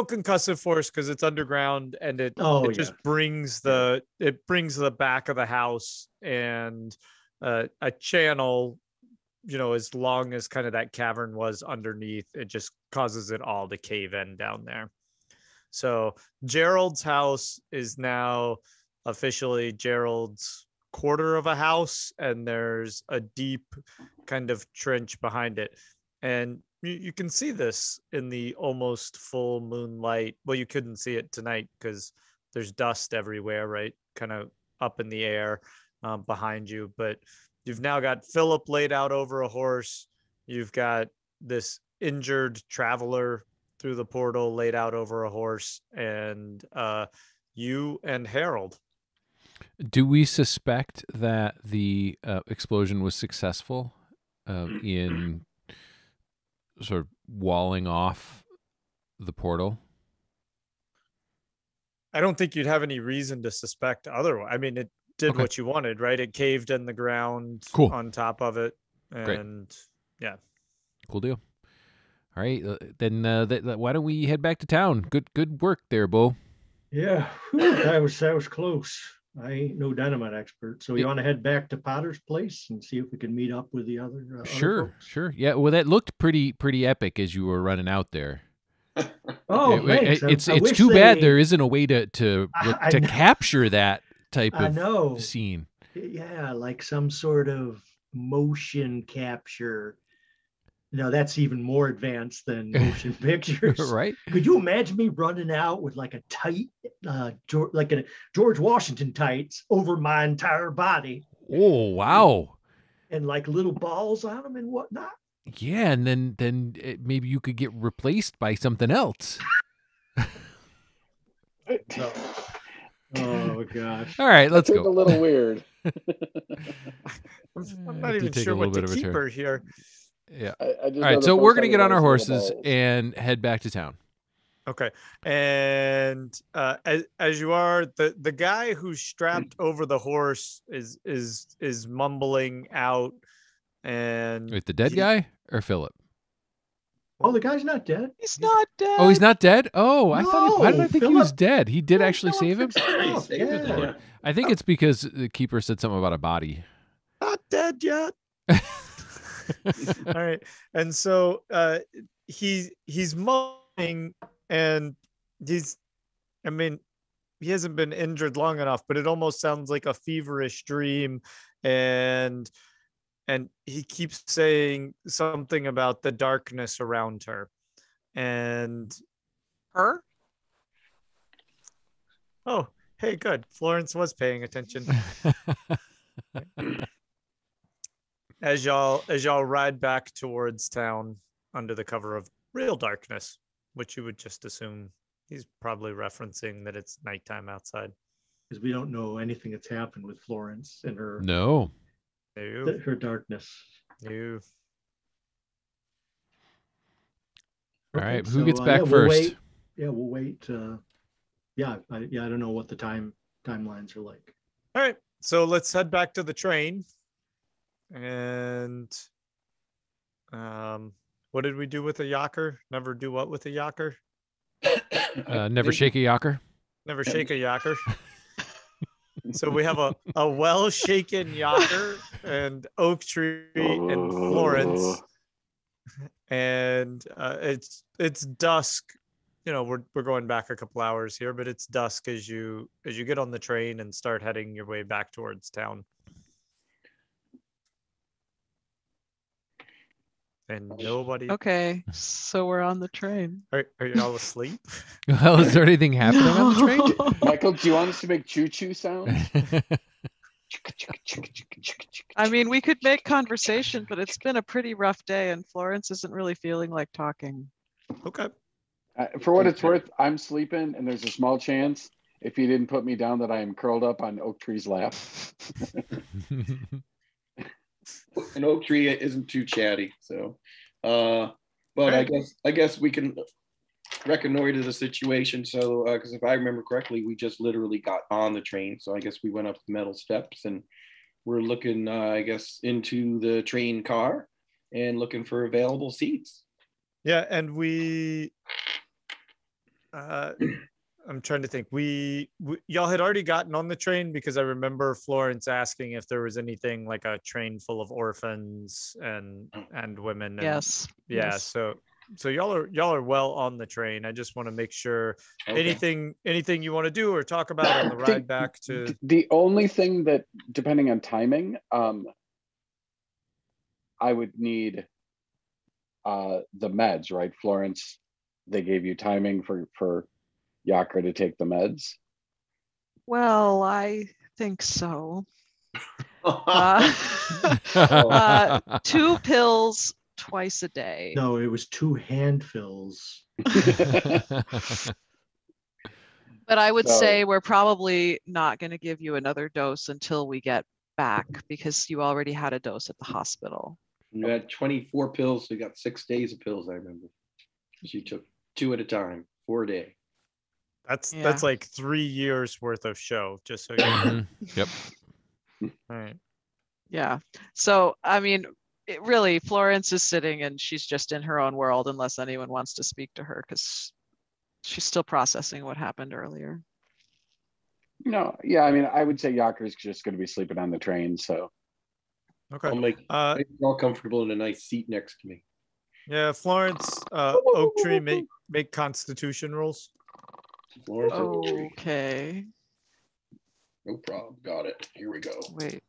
concussive force because it's underground, and it just brings the back of the house and a channel, as long as kind of that cavern was underneath, it just causes it all to cave in down there. So Gerald's house is now officially Gerald's quarter of a house, and there's a deep kind of trench behind it. And you can see this in the almost full moonlight. Well, you couldn't see it tonight because there's dust everywhere, right? Kind of up in the air behind you. But you've now got Philip laid out over a horse. You've got this injured traveler through the portal laid out over a horse, and you and Harold. Do we suspect that the explosion was successful in sort of walling off the portal? I don't think you'd have any reason to suspect otherwise. I mean, it did what you wanted, right? It caved in the ground on top of it. And yeah. Cool deal. All right. Then why don't we head back to town? Good work there, Beau. Yeah. That was close. I ain't no dynamite expert. So you want to head back to Potter's place and see if we can meet up with the other Sure. Yeah. Well, that looked pretty epic as you were running out there. Thanks. It's too bad there isn't a way to capture that type of scene. Yeah, like some sort of motion capture. That's even more advanced than motion pictures. Right. Could you imagine me running out with like a tight, like a George Washington tights over my entire body? Oh, wow. And like little balls on them and whatnot. Yeah, and then maybe you could get replaced by something else. Oh, gosh. All right, let's go. A little weird. I'm not even sure what to keep her here. Yeah. All right, so we're going to get on our horses and head back to town. Okay. And as you are, the guy who's strapped over the horse is mumbling out. And wait, the dead guy or Philip? Oh, the guy's not dead. He's not dead. Oh, he's not dead? Oh, I No, thought why did I think he was Philip- dead? He did actually save him? Yeah. I think it's because the keeper said something about a body. Not dead yet. All right. And so he's moaning, and he hasn't been injured long enough, but it almost sounds like a feverish dream. And he keeps saying something about the darkness around her. And her? Oh, hey, good. Florence was paying attention. As y'all ride back towards town under the cover of real darkness, which you would just assume he's probably referencing that it's nighttime outside. Because we don't know anything that's happened with Florence and her her darkness. No. All right, who gets back first? We'll wait. I don't know what the timelines are like. All right, so let's head back to the train. And What did we do with a yacker? Never do what with a yacker? Never shake a yacker. Never shake a yacker. So we have a well-shaken yacker and oak tree and Florence, and it's dusk. You know, we're going back a couple hours here, but it's dusk as you get on the train and start heading your way back towards town. And nobody. Okay, so we're on the train. Are you all asleep? Well, is there anything happening on the train? Michael, do you want us to make choo-choo sounds? I mean, we could make conversation, but it's been a pretty rough day, and Florence isn't really feeling like talking. Okay. For what it's worth, I'm sleeping, and there's a small chance, if you didn't put me down, that I am curled up on Oak Tree's lap. An oak tree isn't too chatty, so. But I guess we can reconnoiter the situation. So, because if I remember correctly, we just literally got on the train. So I guess we went up the metal steps and we're looking, I guess, into the train car and looking for available seats. Yeah, and we. I'm trying to think. We y'all had already gotten on the train because I remember Florence asking if there was anything like a train full of orphans and women. And, Yes. Yeah. Yes. So y'all are well on the train. I just want to make sure anything you want to do or talk about on the ride back to. The only thing that, depending on timing, I would need the meds, right, Florence? They gave you timing for Yacker to take the meds? Well, I think so. 2 pills twice a day. No, it was 2 handfills. But I would say we're probably not going to give you another dose until we get back because you already had a dose at the hospital. You had 24 pills, so you got 6 days of pills, I remember. She took 2 at a time, 4 a day. That's like 3 years worth of show, just so you know. Yep. All right. Yeah. So, I mean, really, Florence is sitting and she's just in her own world unless anyone wants to speak to her because she's still processing what happened earlier. No, yeah, I mean, I would say Yacker's just going to be sleeping on the train, so. Okay. I'll make you all comfortable in a nice seat next to me. Yeah, Florence, Oak Tree, make Constitution rolls. Florence, Oak Tree. Okay. No problem. Got it. Here we go. Wait.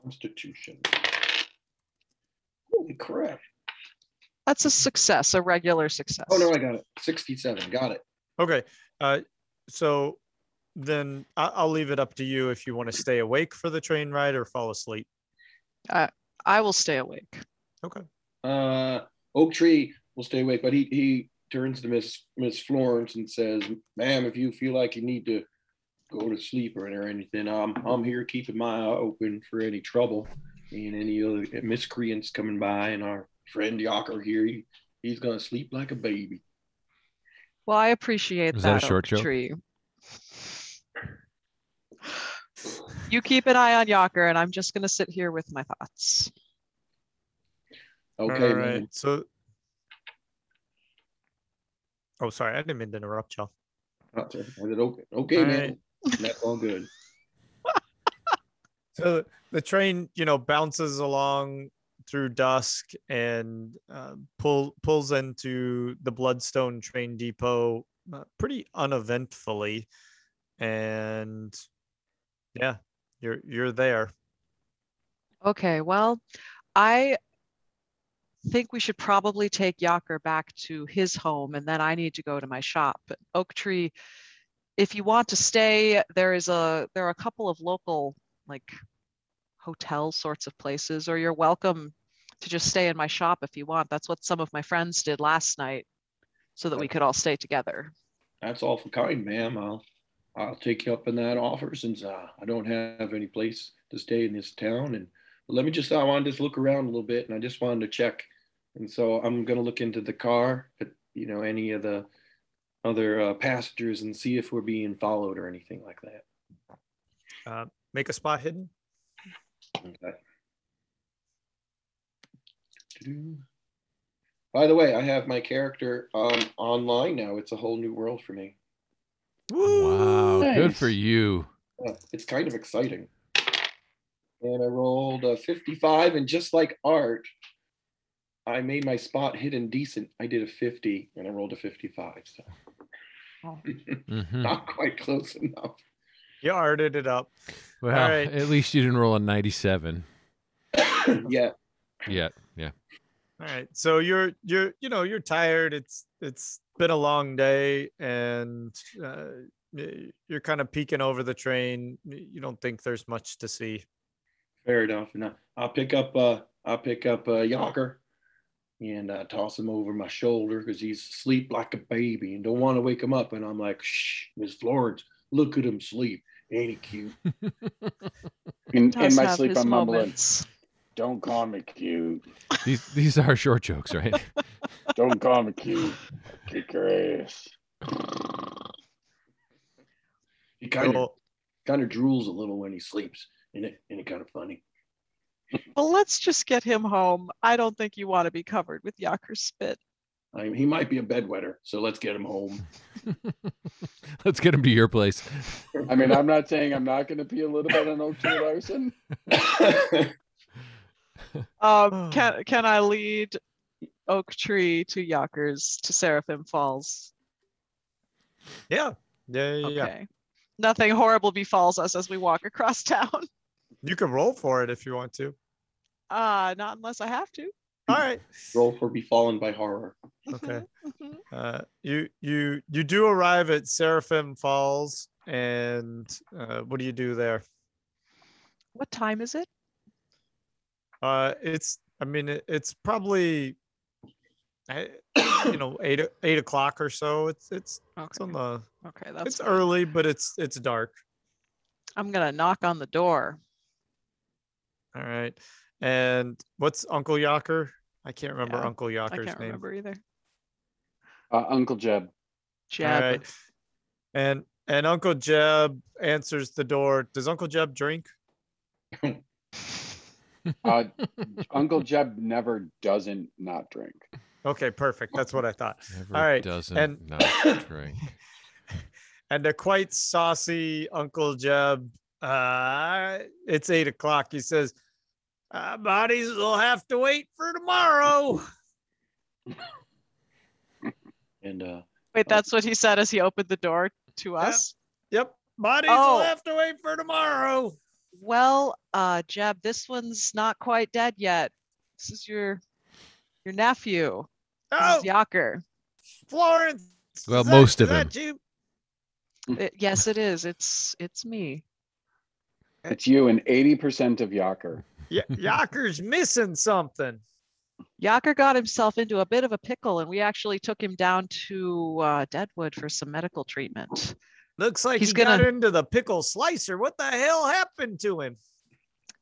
Constitution. Holy crap. That's a success, a regular success. Oh, no, I got it. 67. Got it. Okay. So then I'll leave it up to you if you want to stay awake for the train ride or fall asleep. I will stay awake. Okay. Oak Tree will stay awake, but he turns to Miss Florence and says, "Ma'am, if you feel like you need to go to sleep or anything, I'm here keeping my eye open for any trouble and any other miscreants coming by. And our friend Yacker here, he's gonna sleep like a baby." Well, I appreciate that. Is that a short Oak joke? Tree. You keep an eye on Yacker, and I'm just going to sit here with my thoughts. Okay, all right. man. So, oh, sorry, I didn't mean to interrupt y'all. I said, okay, man. That's all good. So the train, bounces along through dusk and pulls into the Bloodstone train depot pretty uneventfully, and yeah, you're there. Okay, well, I think we should probably take Yacker back to his home, and then I need to go to my shop. Oak Tree, if you want to stay, there are a couple of local like hotel sorts of places, or you're welcome to just stay in my shop if you want. That's what some of my friends did last night so that we could all stay together. That's awful kind, ma'am. I'll take you up on that offer since I don't have any place to stay in this town. And I wanted to just look around a little bit, and I just wanted to check. And so I'm going to look into the car, at, any of the other passengers and see if we're being followed or anything like that. Make a spot hidden. Okay. By the way, I have my character online now. It's a whole new world for me. Wow, Nice. good for you. Yeah, it's kind of exciting. And I rolled a 55, and just like Art, I made my spot hidden decent. I did a 50, and I rolled a 55. So not quite close enough. You arted it up. Well, All right. at least you didn't roll a 97. Yeah. Yeah. All right. So you're tired. It's been a long day, and you're kind of peeking over the train. You don't think there's much to see. Fair enough. And I'll pick up Yocker and toss him over my shoulder because he's asleep like a baby and don't want to wake him up. And I'm like, shh, Miss Florence, look at him sleep. Ain't he cute? In Does my have sleep, his I'm mumbling, moments. don't call me cute. These are short jokes, right? Don't call me cute. I'll kick your ass. He kind of drools a little when he sleeps. Isn't it kind of funny? Well, let's just get him home. I don't think you want to be covered with Yacker's spit. I mean, he might be a bedwetter, so let's get him home. Let's get him to your place. I mean, I'm not saying I'm not going to pee a little bit on Oak Tree Larson. Can I lead Oak Tree to Yacker's to Seraphim Falls? Yeah. Okay. Nothing horrible befalls us as we walk across town. You can roll for it if you want to. Not unless I have to. All right. Roll for befallen by horror. Okay. You do arrive at Seraphim Falls, and what do you do there? What time is it? It's probably 8 o'clock or so. It's on the that's it's fine. early, but it's dark. I'm gonna knock on the door. All right. And what's Uncle Yacker? I can't remember Yeah, Uncle Yacker's I can't name. remember either. Uncle Jeb. Jeb. All right. And Uncle Jeb answers the door. Does Uncle Jeb drink? Uncle Jeb never doesn't not drink. Okay, perfect. That's what I thought. Never All right. doesn't not drink. And a quite saucy Uncle Jeb, it's 8 o'clock. He says, bodies will have to wait for tomorrow. And Wait, that's what he said as he opened the door to us? Yep. Bodies will have to wait for tomorrow. Well, Jeb, this one's not quite dead yet. This is your nephew. This is Yacker. Florence. Well, most of him. You? Yes, it is. It's me. It's you and 80% of Yacker. Yeah, Yacker's missing something. Yacker got himself into a bit of a pickle, and we actually took him down to Deadwood for some medical treatment. Looks like He's he got into the pickle slicer. What the hell happened to him?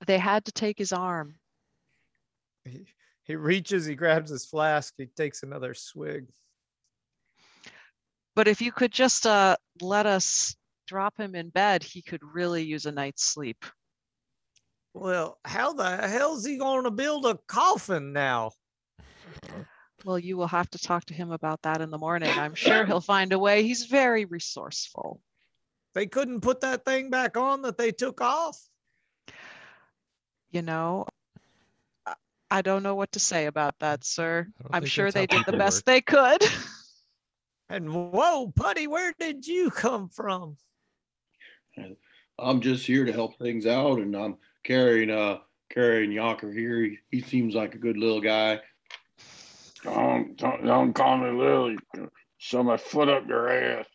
They had to take his arm. He reaches, he grabs his flask, he takes another swig. But if you could just let us drop him in bed, he could really use a night's sleep. Well, how the hell's he going to build a coffin now? Well, you will have to talk to him about that in the morning. I'm sure he'll find a way. He's very resourceful. They couldn't put that thing back on that they took off? You know, I don't know what to say about that, sir. I'm sure they did the best they could. And whoa, Putty, where did you come from? I'm just here to help things out, and I'm carrying Yacker here. He seems like a good little guy. Don't call me Lily. Shove my foot up your ass.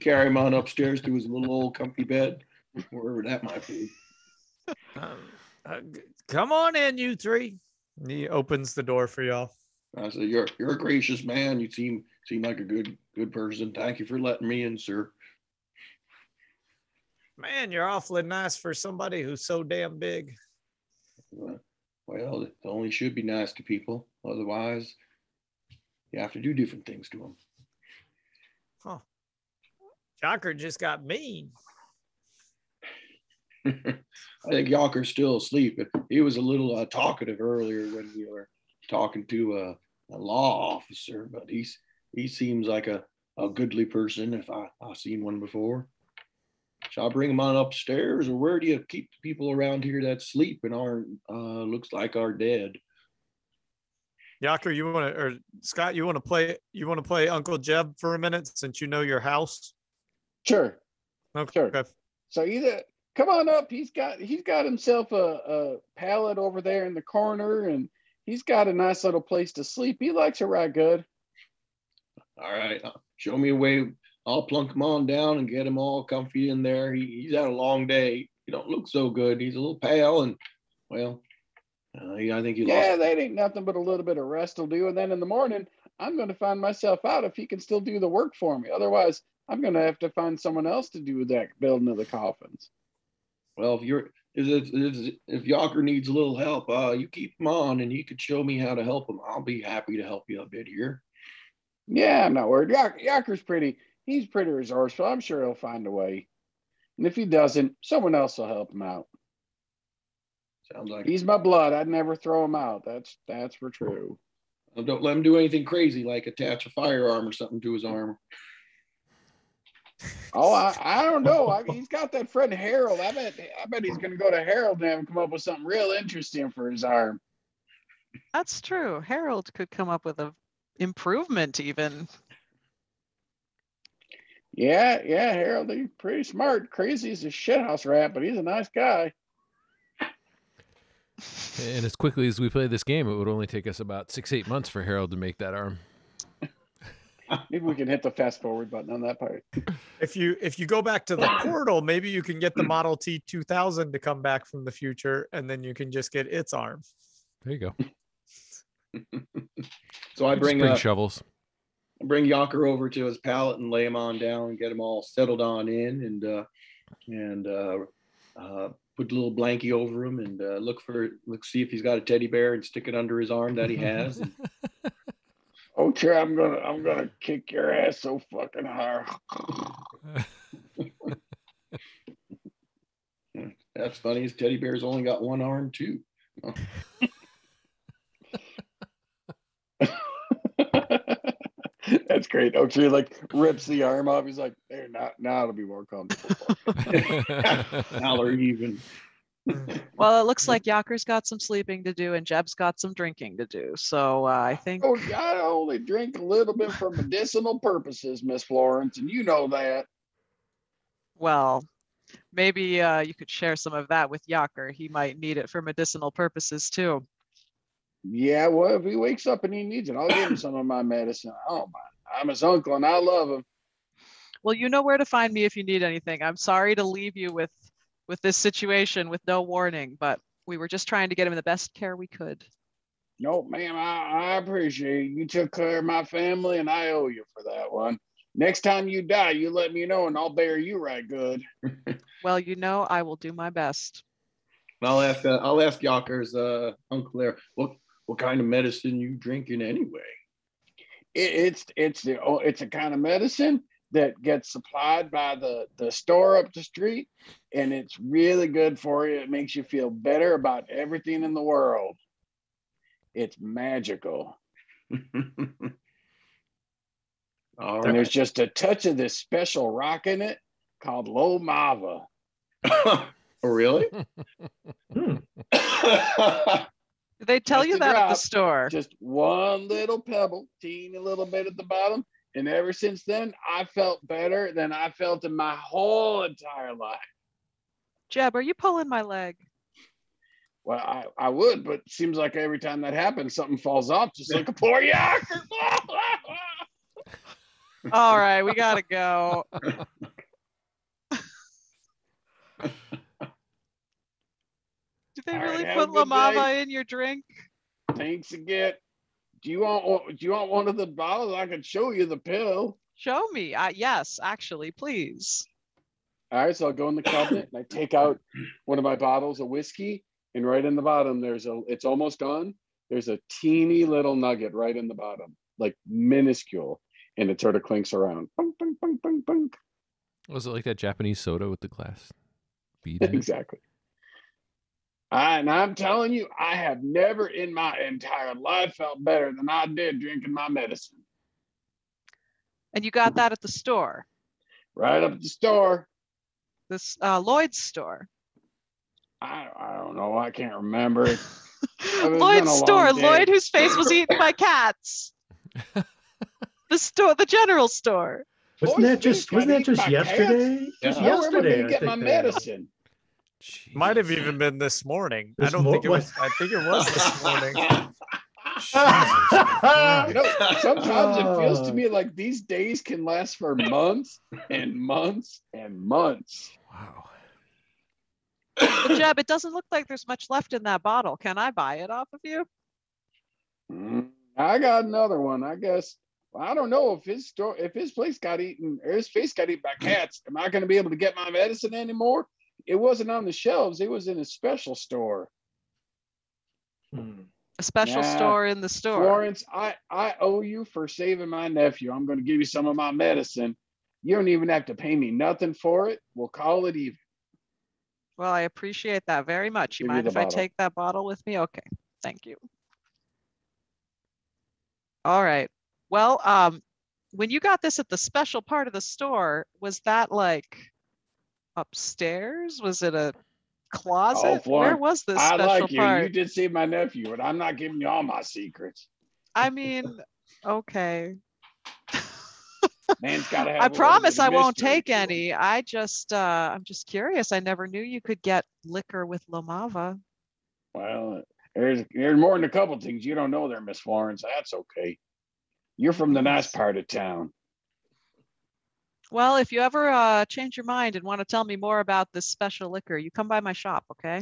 Carry him on upstairs to his little old comfy bed, wherever that might be. Come on in, you three. And he opens the door for y'all. I said, "You're a gracious man. You seem like a good person. Thank you for letting me in, sir." Man, you're awfully nice for somebody who's so damn big. Well, it only should be nice to people. Otherwise, you have to do different things to them. Huh. Yacker just got mean. I think Yacker's still asleep, but he was a little talkative earlier when we were talking to a law officer, but he seems like a goodly person if I've seen one before. Shall I bring him on upstairs, or where do you keep people around here that sleep and aren't looks like are dead? Yaker, you want to, or Scott, you want to play Uncle Jeb for a minute since you know your house? Sure. Okay. Sure. So either come on up. He's got himself a pallet over there in the corner, and he's got a nice little place to sleep. He likes it right good. All right, show me a way. I'll plunk him on down and get him all comfy in there. He's had a long day. He don't look so good. He's a little pale, and well, I think he lost. Yeah, that ain't nothing but a little bit of rest will do. And then in the morning, I'm going to find myself out if he can still do the work for me. Otherwise, I'm going to have to find someone else to do that building of the coffins. Well, if Yaker needs a little help, you keep him on, and you could show me how to help him. I'll be happy to help you a bit here. Yeah, I'm not worried. Yaker's he's pretty resourceful. I'm sure he'll find a way. And if he doesn't, someone else will help him out. Sounds like he's my blood. I'd never throw him out. That's for true. Well, don't let him do anything crazy like attach a firearm or something to his arm. Oh, I don't know. He's got that friend Harold. I bet he's going to go to Harold and have him come up with something real interesting for his arm. That's true. Harold could come up with a improvement even. Yeah, Harold, he's pretty smart. Crazy as a shithouse rat, but he's a nice guy. And as quickly as we play this game, it would only take us about 6-8 months for Harold to make that arm. Maybe we can hit the fast forward button on that part. If you go back to the portal, maybe you can get the Model T 2000 to come back from the future, and then you can just get its arm. There you go. So I bring shovels. I bring Yaker over to his pallet and lay him on down and get him all settled on in, and put a little blankie over him and see if he's got a teddy bear and stick it under his arm that he has. Oh, sure, I'm gonna kick your ass so fucking hard. That's funny. His teddy bear's only got one arm too. Oh. That's great. Oh, so he like rips the arm off. He's like, "There, now it'll be more comfortable." Now they're even. Well, it looks like Yaker's got some sleeping to do and Jeb's got some drinking to do. So I think. Oh, I only drink a little bit for medicinal purposes, Miss Florence, and you know that. Well, maybe you could share some of that with Yaker. He might need it for medicinal purposes too. Yeah, well, if he wakes up and he needs it, I'll give him some of my medicine. I don't mind. I'm his uncle and I love him. Well, you know where to find me if you need anything. I'm sorry to leave you with this situation with no warning, but we were just trying to get him the best care we could. No, ma'am, I appreciate it. You took care of my family and I owe you for that one. Next time you die, you let me know and I'll bury you right good. Well, you know, I will do my best. I'll ask Yaker's uncle there, what kind of medicine you drinking anyway? It's a kind of medicine that gets supplied by the store up the street, and it's really good for you. It makes you feel better about everything in the world. It's magical. All and there's just a touch of this special rock in it called Low Mava. Oh, really? Did they tell you that at the store? Just one little pebble, teeny little bit at the bottom. And ever since then, I felt better than I felt in my whole entire life. Jeb, are you pulling my leg? Well, I would, but it seems like every time that happens, something falls off, just like a poor Yaker. All right, we gotta go. Did they really put La Mava in your drink? Thanks again. Do you want one of the bottles? I can show you the pill. Show me. Yes, actually, please. All right, so I'll go in the cabinet and I take out one of my bottles of whiskey, and right in the bottom it's almost done. There's a teeny little nugget right in the bottom, like minuscule, and it sort of clinks around. Bunk, bunk, bunk, bunk, bunk. Was it like that Japanese soda with the glass bead in it? Exactly. And I'm telling you, I have never in my entire life felt better than I did drinking my medicine. And you got that at the store? Right up at the store. This Lloyd's store. I don't know. I can't remember it. Lloyd's store. Lloyd, whose face was eaten by cats. The general store. Wasn't that just yesterday? Just yesterday. I get my medicine. Jeez. Might have even been this morning. I think it was this morning. Sometimes it feels to me like these days can last for months and months and months. Wow. But Jeb, it doesn't look like there's much left in that bottle. Can I buy it off of you? I got another one, I guess. I don't know if his place got eaten or his face got eaten by cats. Am I going to be able to get my medicine anymore? It wasn't on the shelves. It was in a special store. A special store in the store. Florence, I owe you for saving my nephew. I'm going to give you some of my medicine. You don't even have to pay me nothing for it. We'll call it even. Well, I appreciate that very much. You mind if I take that bottle with me? Okay, thank you. All right. Well, when you got this at the special part of the store, was that like upstairs? Was it a closet? Where was this special like you. part? You did save my nephew, but I'm not giving you all my secrets. I mean, okay. Man's gotta have I promise I won't take any. I'm just curious. I never knew you could get liquor with Lomava. Well, there's more than a couple things you don't know there, Miss Florence. That's okay. You're from the nice part of town. Well, if you ever change your mind and want to tell me more about this special liquor, you come by my shop, okay?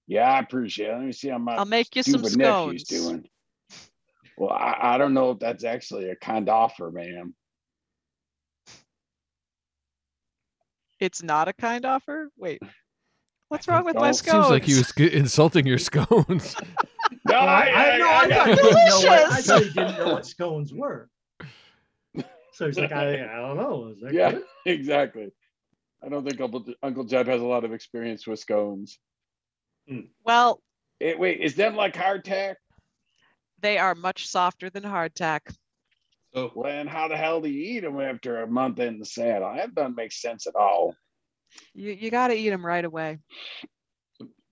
Yeah, I appreciate it. Let me see how my I'll make you some scones. Doing. Well, I don't know if that's actually a kind offer, ma'am. It's not a kind offer? Wait. What's wrong with my scones? Seems like he was insulting your scones. No, I thought he didn't know what scones were. So he's like, I don't know. Is that good? Exactly. I don't think Uncle Jeb has a lot of experience with scones. Well, wait, is them like hardtack? They are much softer than hardtack. So, well, and how the hell do you eat them after a month in the saddle? That doesn't make sense at all. You got to eat them right away.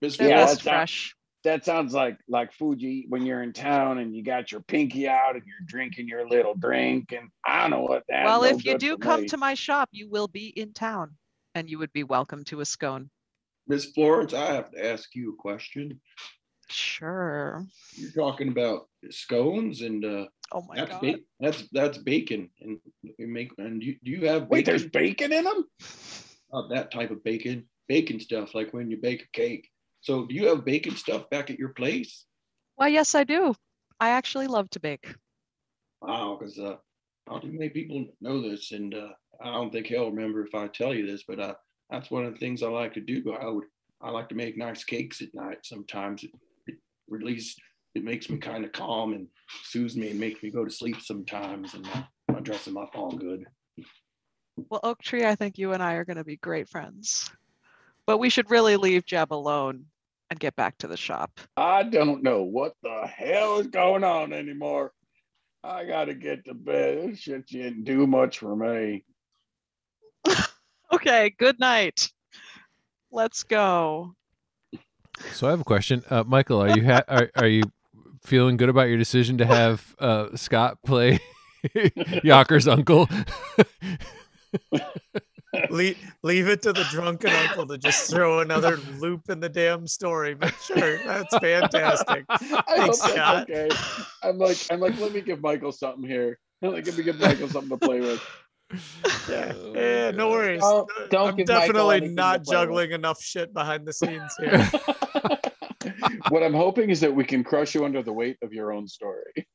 That's fresh. That sounds like food you eat when you're in town and you got your pinky out and you're drinking your little drink, and I don't know what that. Well, if you do come to my shop, you will be in town, and you would be welcome to a scone. Miss Florence, I have to ask you a question. Sure. You're talking about scones and oh my god, that's bacon, and we make. And do you have? Wait, there's bacon in them? That type of bacon stuff, like when you bake a cake. So do you have bacon stuff back at your place? Well, yes, I do. I actually love to bake. Wow, because I don't think many people know this, and I don't think he'll remember if I tell you this, but that's one of the things I like to do. I like to make nice cakes at night. Sometimes it makes me kind of calm and soothes me and makes me go to sleep sometimes, and I dress them up all good. Well, Oak Tree, I think you and I are going to be great friends. But we should really leave Jeb alone and get back to the shop. I don't know what the hell is going on anymore. I got to get to bed. This shit didn't do much for me. Okay, good night. Let's go. So I have a question. Michael, are you feeling good about your decision to have Scott play Yocker's uncle? Leave it to the drunken uncle to just throw another loop in the damn story. But sure, that's fantastic. Thanks, Scott. Okay. I'm like, let me give Michael something here. Let me give Michael something to play with. Yeah, no worries. Don't I'm definitely not juggling enough shit behind the scenes here. What I'm hoping is that we can crush you under the weight of your own story.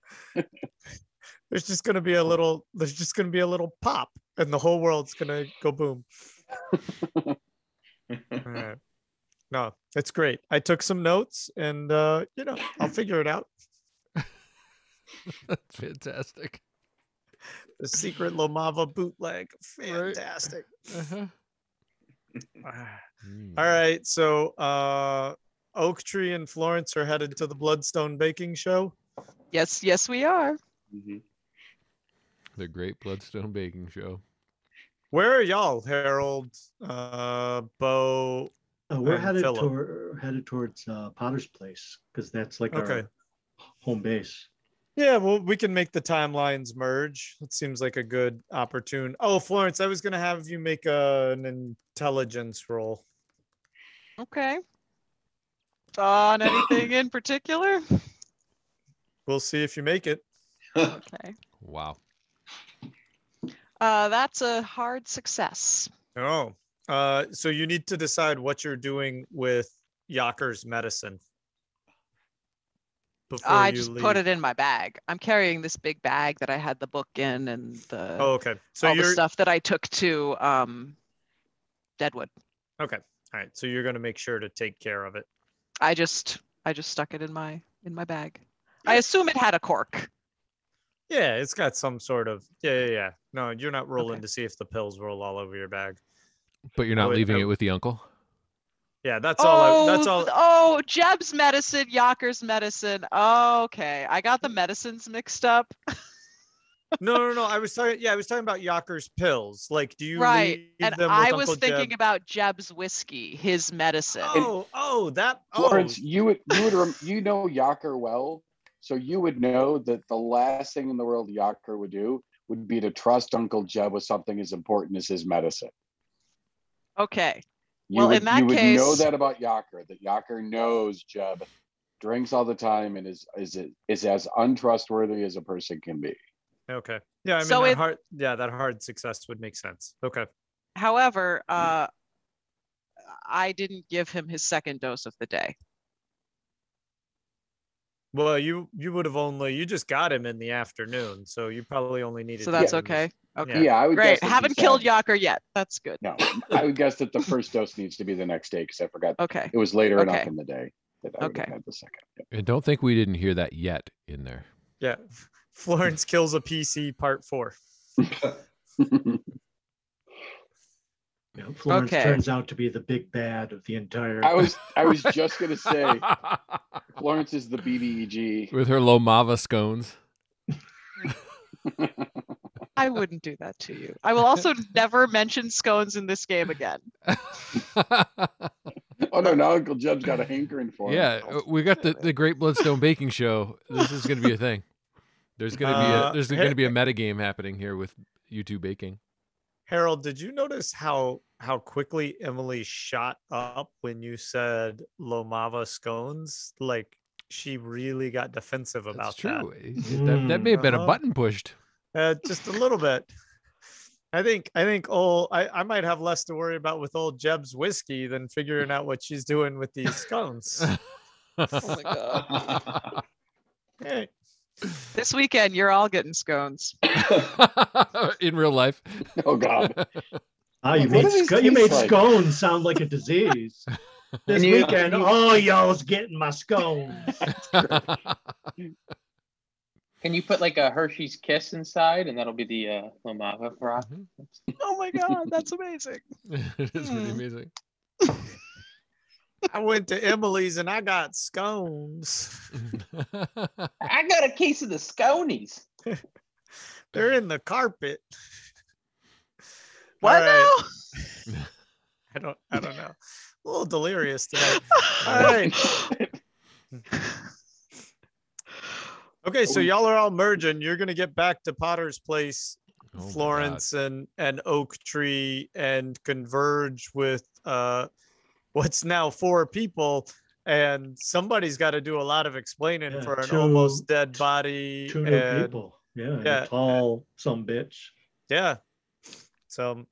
There's just gonna be a little pop, and the whole world's gonna go boom. All right. No, it's great. I took some notes, and I'll figure it out. That's fantastic. The secret Lomava bootleg, fantastic. Right. Uh-huh. All right, so Oak Tree and Florence are headed to the Bloodstone baking show. Yes, we are. Mhm. The Great Bloodstone Baking Show. Where are y'all, Harold, Beau, We're and headed Philip? towards Potter's place because that's like Okay. our home base. Yeah, well, we can make the timelines merge. It seems like a good opportune. Oh, Florence, I was gonna have you make an intelligence roll. Okay. On anything in particular? We'll see if you make it. Okay. Wow. That's a hard success. Oh, so you need to decide what you're doing with Yaker's medicine before I you just leave. put it in my bag. I'm carrying this big bag that I had the book in and Oh, okay. So all the you're stuff that I took to Deadwood. okay. All right. So you're going to make sure to take care of it. I just stuck it in my bag. I assume it had a cork. Yeah, it's got some sort of yeah. No, you're not rolling Okay. to see if the pills roll all over your bag. But you're not leaving it with the uncle? Yeah, that's all. That's all. Oh, Jeb's medicine, Yaker's medicine. Oh, okay. I got the medicines mixed up. No. I was talking about Yaker's pills. Like, do you Right. leave And them with I Uncle was thinking Jeb? about Jeb's whiskey, his medicine. Florence, you know Yaker well, so you would know that the last thing in the world Yaker would do would be to trust Uncle Jeb with something as important as his medicine. Okay. You Well, would, in that you would case, know that about Yaker, that Yaker knows Jeb drinks all the time and is as untrustworthy as a person can be. Okay. Yeah, I mean So that hard success would make sense. Okay. however, I didn't give him his second dose of the day. Well, you would have you just got him in the afternoon, so you probably only needed. So that's to okay. Okay. Yeah, I would Great. guess that Haven't he killed said- Yaker yet. That's good. No, I would guess that the first dose needs to be the next day because I forgot. Okay. It was later Okay. enough in the day that I would have Okay. had the second. And don't think we didn't hear that yet in there. Yeah. Florence kills a PC part 4. Florence Okay. turns out to be the big bad of the entire. I was just gonna say Florence is the BBEG. With her Lomava scones. I wouldn't do that to you. I will also never mention scones in this game again. Oh no! Now Uncle Jeb's got a hankering for him. Yeah, we got the Great Bloodstone Baking Show. This is going to be a thing. There's going to be a metagame happening here with you two baking. Harold, did you notice how quickly Emily shot up when you said Lomava scones? Like she really got defensive about That's true. that. That may have been a button pushed. Just a little bit. I think I might have less to worry about with old Jeb's whiskey than figuring out what she's doing with these scones. Oh my god. Hey. This weekend, you're all getting scones. In real life. Oh god. You made scones sound like a disease. This weekend, all y'all's getting my scones. Can you put like a Hershey's Kiss inside, and that'll be the Lomava rock? Oh my god, that's amazing. It is pretty amazing. I went to Emily's and I got scones. I got a case of the sconies. They're in the carpet. What now? I don't know. A little delirious today. All right. Okay, so y'all are all merging. You're gonna get back to Potter's place, Florence and Oak Tree, and converge with what's now 4 people, and somebody's got to do a lot of explaining for an almost dead body. 2 new people. Yeah. A tall some bitch. Yeah. So.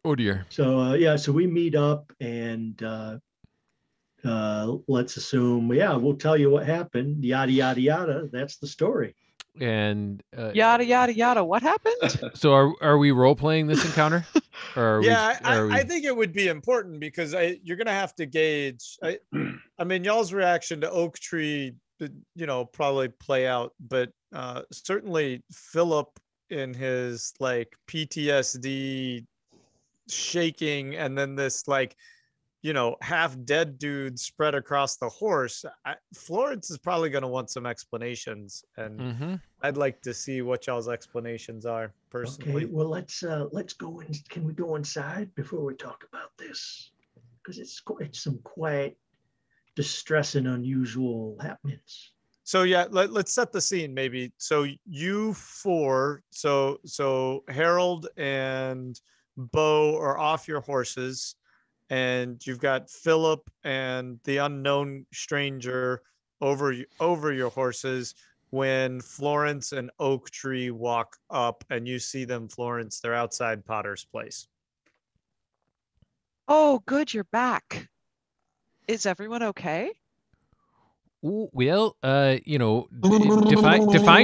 Oh dear. So so we meet up and let's assume, we'll tell you what happened. Yada yada yada. That's the story. And yada yada yada. What happened? So are we role playing this encounter? Or I think it would be important because you're gonna have to gauge. I mean, y'all's reaction to Oak Tree, probably play out, but certainly Philip in his like PTSD shaking, and then this like half dead dude spread across the horse, Florence is probably going to want some explanations, and I'd like to see what y'all's explanations are personally. Okay, well let's go in. Can we go inside before we talk about this? Because it's some quite distressing, unusual happenings. So yeah, let's set the scene maybe. So you four, so Harold and Beau are off your horses, and you've got Philip and the unknown stranger over your horses when Florence and Oak Tree walk up, and you see them. Florence, they're outside Potter's place. Oh, good, you're back. Is everyone okay? Ooh, well, define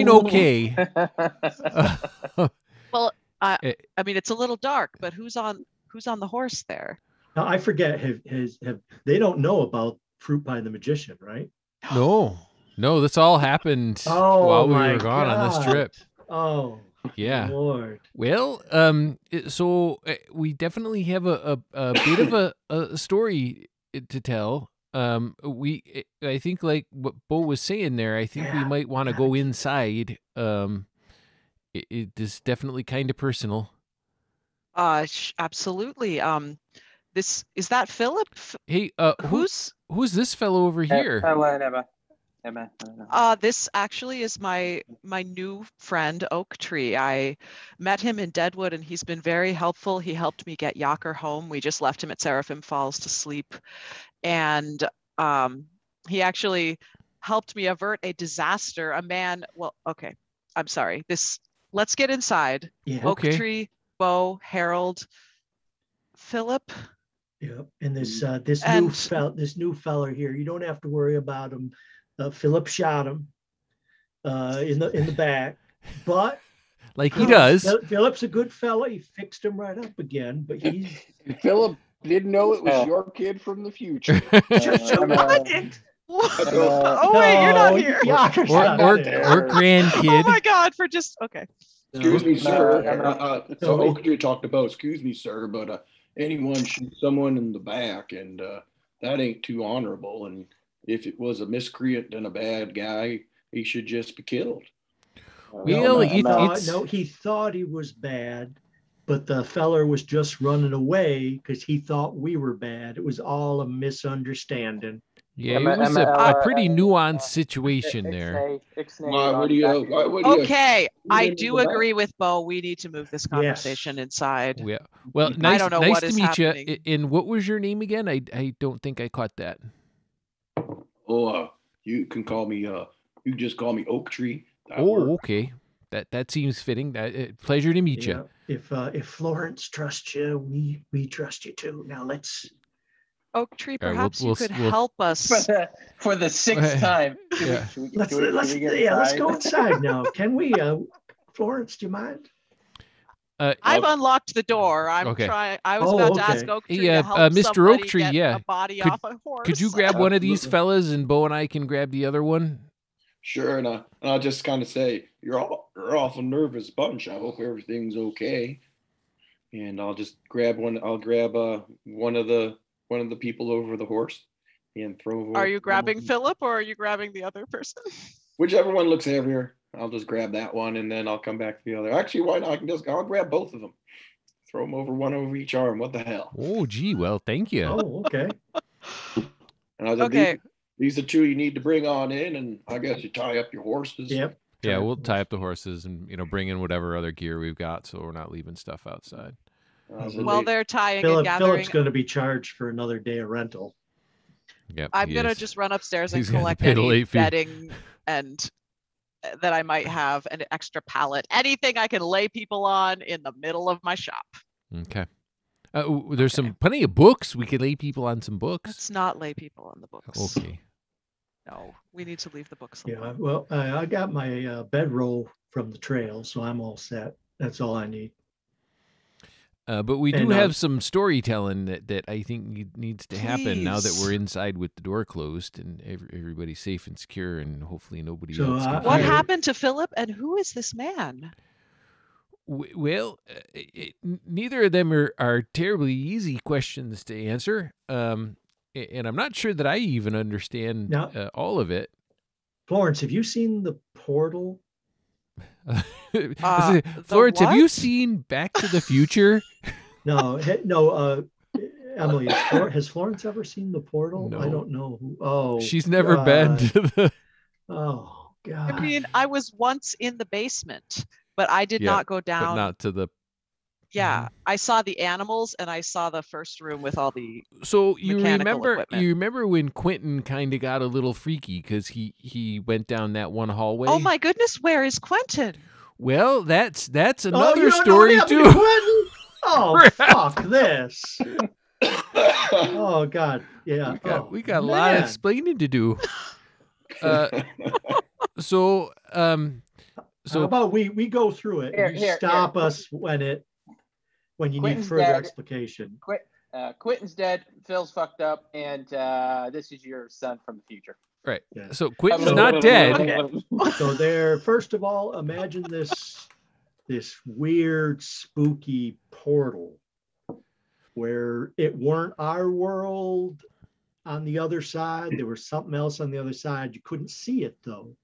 okay. Well, I mean, it's a little dark, but who's on the horse there? Now, I forget. Have they don't know about Fruit Pie the Magician, right? No, this all happened while we were gone on this trip. Oh, yeah, Lord. Well, so we definitely have a bit of a story to tell. I think like what Beau was saying there, I think we might want to go inside. It is definitely kind of personal. Absolutely. Is that Philip? Hey, who's this fellow over here? This actually is my new friend, Oak Tree. I met him in Deadwood, and he's been very helpful. He helped me get Yacker home. We just left him at Seraphim Falls to sleep. And he actually helped me avert a disaster. Okay, I'm sorry. Let's get inside. Yeah. Oak Tree, Beau, Harold, Philip. Yeah, and this new fella here, you don't have to worry about him. Philip shot him in the back, but like he does. Philip's a good fella. He fixed him right up again, but Philip didn't know it was your kid from the future. Oh wait, you're not here. Or grandkid. Oh my God! Okay. Excuse me, sir. So Oak Tree talked about. Excuse me, sir, but anyone shoots someone in the back, and that ain't too honorable. And if it was a miscreant and a bad guy, he should just be killed. He thought he was bad, but the feller was just running away because he thought we were bad. It was all a misunderstanding. Yeah, it was a pretty nuanced situation there. Okay, I do agree with Beau. We need to move this conversation inside. Yeah. Well, nice to meet you. And what was your name again? I don't think I caught that. Oh, you can call me. You just call me Oak Tree. Okay. That seems fitting. Pleasure to meet you. If Florence trusts you, we trust you too. Now let's. Oak Tree, perhaps you could help us for the sixth time. Let's go inside now. Can we, Florence? Do you mind? I've unlocked the door. I'm trying. I was about to ask Oak Tree to help Mr. Oak Tree, get a body off a horse. Could you grab one of these fellas, and Beau and I can grab the other one? Sure, and I'll just kind of say you're awful nervous bunch. I hope everything's okay. And I'll just grab one. I'll grab one of the people over the horse and throw. Are you grabbing Philip or are you grabbing the other person? Whichever one looks heavier. I'll just grab that one and then I'll come back to the other. Actually, why not? I'll grab both of them. Throw them one over each arm. What the hell? Oh, gee. Well, thank you. Oh, okay. And I said, these are two you need to bring on in, and I guess you tie up your horses. Yep. Yeah, we'll tie up the horses and bring in whatever other gear we've got, so we're not leaving stuff outside. While they're tying and gathering, Philip's going to be charged for another day of rental. Yep, I'm going to just run upstairs and collect any bedding and that I might have, an extra pallet, anything I can lay people on in the middle of my shop. Okay. There's plenty of books. We could lay people on some books. Let's not lay people on the books. Okay. No, we need to leave the books alone. Yeah, well, I got my bedroll from the trail, so I'm all set. That's all I need. But we do have some storytelling that I think needs to happen now that we're inside with the door closed and everybody's safe and secure, and hopefully nobody else. What happened to Philip, and who is this man? Well, neither of them are terribly easy questions to answer. And I'm not sure that I even understand Now- all of it. Florence, have you seen the portal? Florence, have you what? seen Back to the Future? No, Emily, has Florence ever seen the portal? No. I don't know. Oh, She's never been God. to the. Oh God. I mean, I was once in the basement, but I did Yeah, not go But down. not to the. Yeah, I saw the animals and I saw the first room with all the. So you Mechanical remember? equipment. You remember when Quentin kind of got a little freaky because he went down that one hallway? Oh my goodness, where is Quentin? Well, that's Oh, another you don't know story what happened too. to Quentin? Oh, Crap. fuck this. Oh God. Yeah. We got a lot of man. explaining to do. So How about we go through it? Here, and you here, stop here. us when you need Quentin's further dead. explication. Quentin's dead. Phil's fucked up, and this is your son from the future. right. Yeah. So Quentin's not dead. Okay. So there, first of all, imagine this weird, spooky portal where it weren't our world on the other side. There was something else on the other side. You couldn't see it though.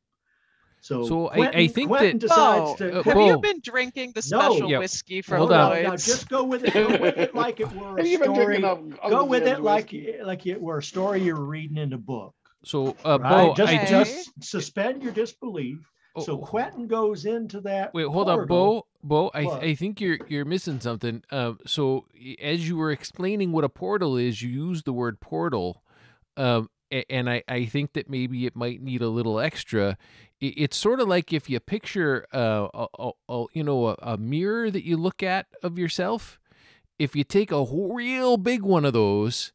So I think Quentin that- decides Oh, to. have Bo. you been drinking the No. special Yeah, whiskey from hold on. Lloyd's? Now just go with it. Go with it like it were a Have you been story. drinking Go with it whiskey? like it were a story you were reading in a book. So Right? Bo, Just, I do. just suspend your disbelief. So Oh, Quentin goes into that. wait, hold on, portal. Bo. What? I think you're missing something. So as you were explaining what a portal is, you used the word portal. And I think that maybe it might need a little extra. It's sort of like if you picture a mirror that you look at of yourself. If you take a real big one of those,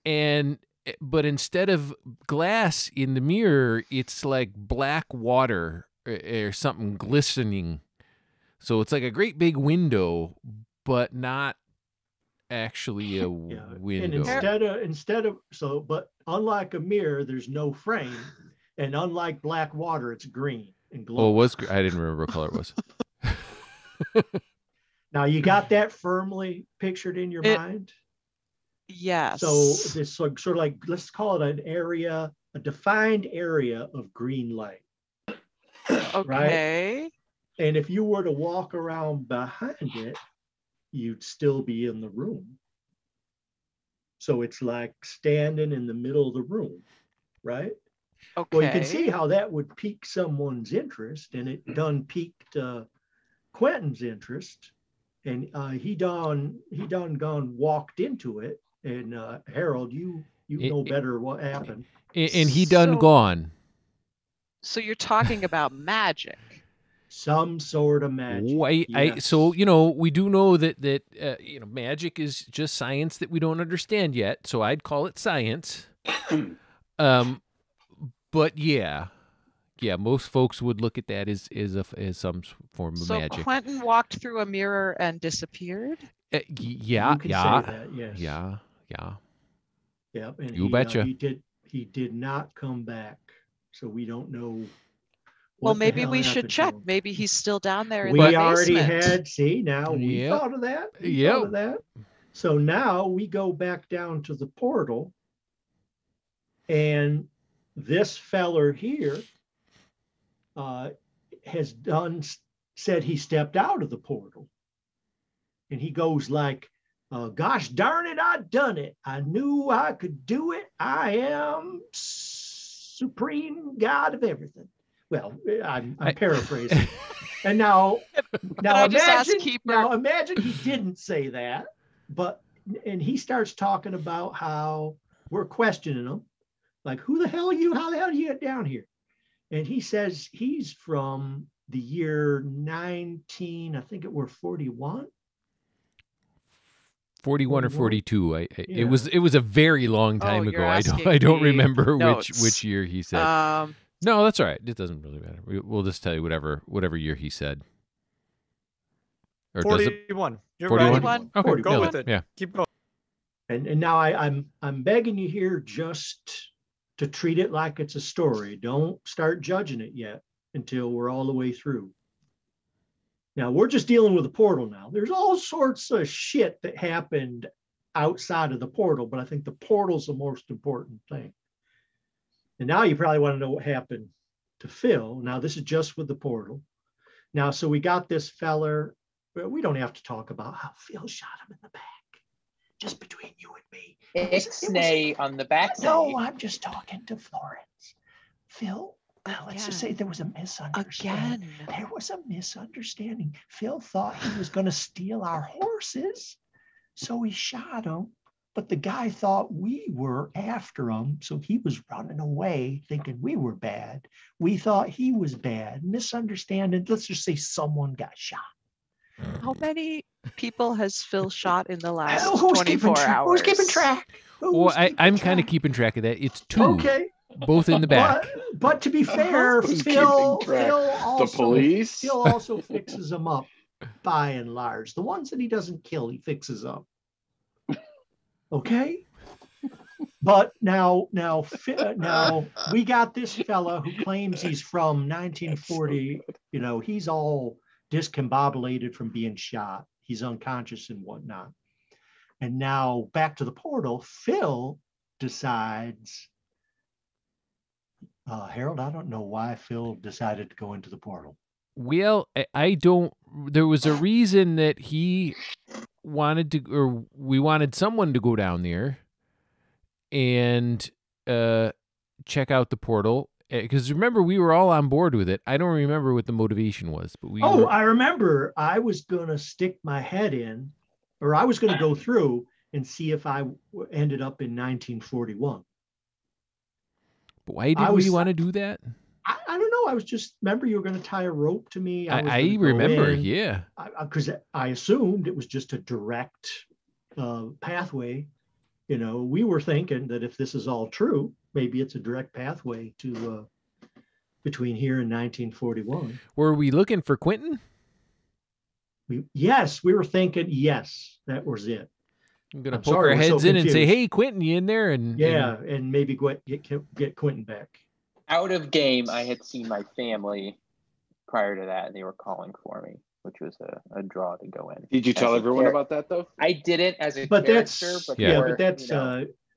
but instead of glass in the mirror, it's like black water or something glistening. So it's like a great big window, but not actually a Yeah. window. And but unlike a mirror, there's no frame, and unlike black water, it's green and glows. Oh, it was. I didn't remember what color it was. Now you got that firmly pictured in your mind. Yes. So this sort of like, let's call it a defined area of green light. Okay. And if you were to walk around behind it, you'd still be in the room. So it's like standing in the middle of the room, right? Okay. Well, you can see how that would pique someone's interest, and it done piqued Quentin's interest, and he done walked into it. And Harold, you know better what happened. And he done So- gone. So you're talking about magic. Some sort of magic. Yes. So we do know that magic is just science that we don't understand yet. So I'd call it science. But yeah, most folks would look at that as some form of So magic. Quentin walked through a mirror and disappeared. Yeah, You can say that, yes. yeah. Yep. And You betcha. He did not come back, so we don't know. Well, what the maybe hell we should happened to check. him. Maybe he's still down there in We the already basement. had. See, now we Yep. thought of that. We Yep. thought of that. So now we go back down to the portal, and this feller here has said he stepped out of the portal, and he goes like, gosh darn it, I done it. I knew I could do it. I am supreme God of everything. Well, I'm paraphrasing. And now I just ask imagine, Keeper? imagine he didn't say that, and he starts talking about how we're questioning him, like, who the hell are you? How the hell do you get down here? And he says he's from the year 19, I think it were 41. 41 or 41? 42. Yeah. It was a very long time Oh, ago. you're I asking don't me remember notes. which year he said. No, that's all right. It doesn't really matter. We'll just tell you whatever year he said. Or does it? 41. You're 41? right. Okay, Forty- Go yeah, with it. Yeah. Keep going. And now I'm begging you here just to treat it like it's a story. Don't start judging it yet until we're all the way through. Now we're just dealing with the portal now. There's all sorts of shit that happened outside of the portal, but I think the portal's the most important thing. And now you probably want to know what happened to Phil. Now this is just with the portal. Now, so we got this feller. We don't have to talk about how Phil shot him in the back. Just between you and me. Ixnay on the back. No, I'm just talking to Florence. Phil, let's just say there was a misunderstanding. There was a misunderstanding. Phil thought he was going to steal our horses, so he shot him. But the guy thought we were after him, so he was running away thinking we were bad. We thought he was bad. Misunderstanding. Let's just say someone got shot. How many people has Phil shot in the last Who's 24 hours? Who's keeping track? Well, I'm kind of keeping track of that. It's 2. Okay. Both in the back. But to be fair, Who's Phil keeping track? also, The police? Phil also fixes them up by and large. The ones that he doesn't kill, he fixes up. Okay? But now we got this fella who claims he's from 1940. You know, he's all discombobulated from being shot. He's unconscious and whatnot. And now back to the portal, Phil decides, Harold, I don't know why Phil decided to go into the portal. Well, I don't. There was a reason that he wanted to, or we wanted someone to go down there and check out the portal. Because remember, we were all on board with it. I don't remember what the motivation was, but we. I remember. I was gonna stick my head in, or I was gonna go through and see if I ended up in 1941. But why did we want to do that? I don't know. I was just, remember you were going to tie a rope to me. I remember, yeah. Because I assumed it was just a direct pathway. You know, we were thinking that if this is all true, maybe it's a direct pathway to between here and 1941. Were we looking for Quentin? Yes, we were thinking, yes, that was it. I'm going to poke our heads in and say, hey, Quentin, you in there? And maybe get Quentin back. Out of game, I had seen my family prior to that, and they were calling for me, which was a draw to go in. Did you tell everyone about that, though? I didn't as a but character, that's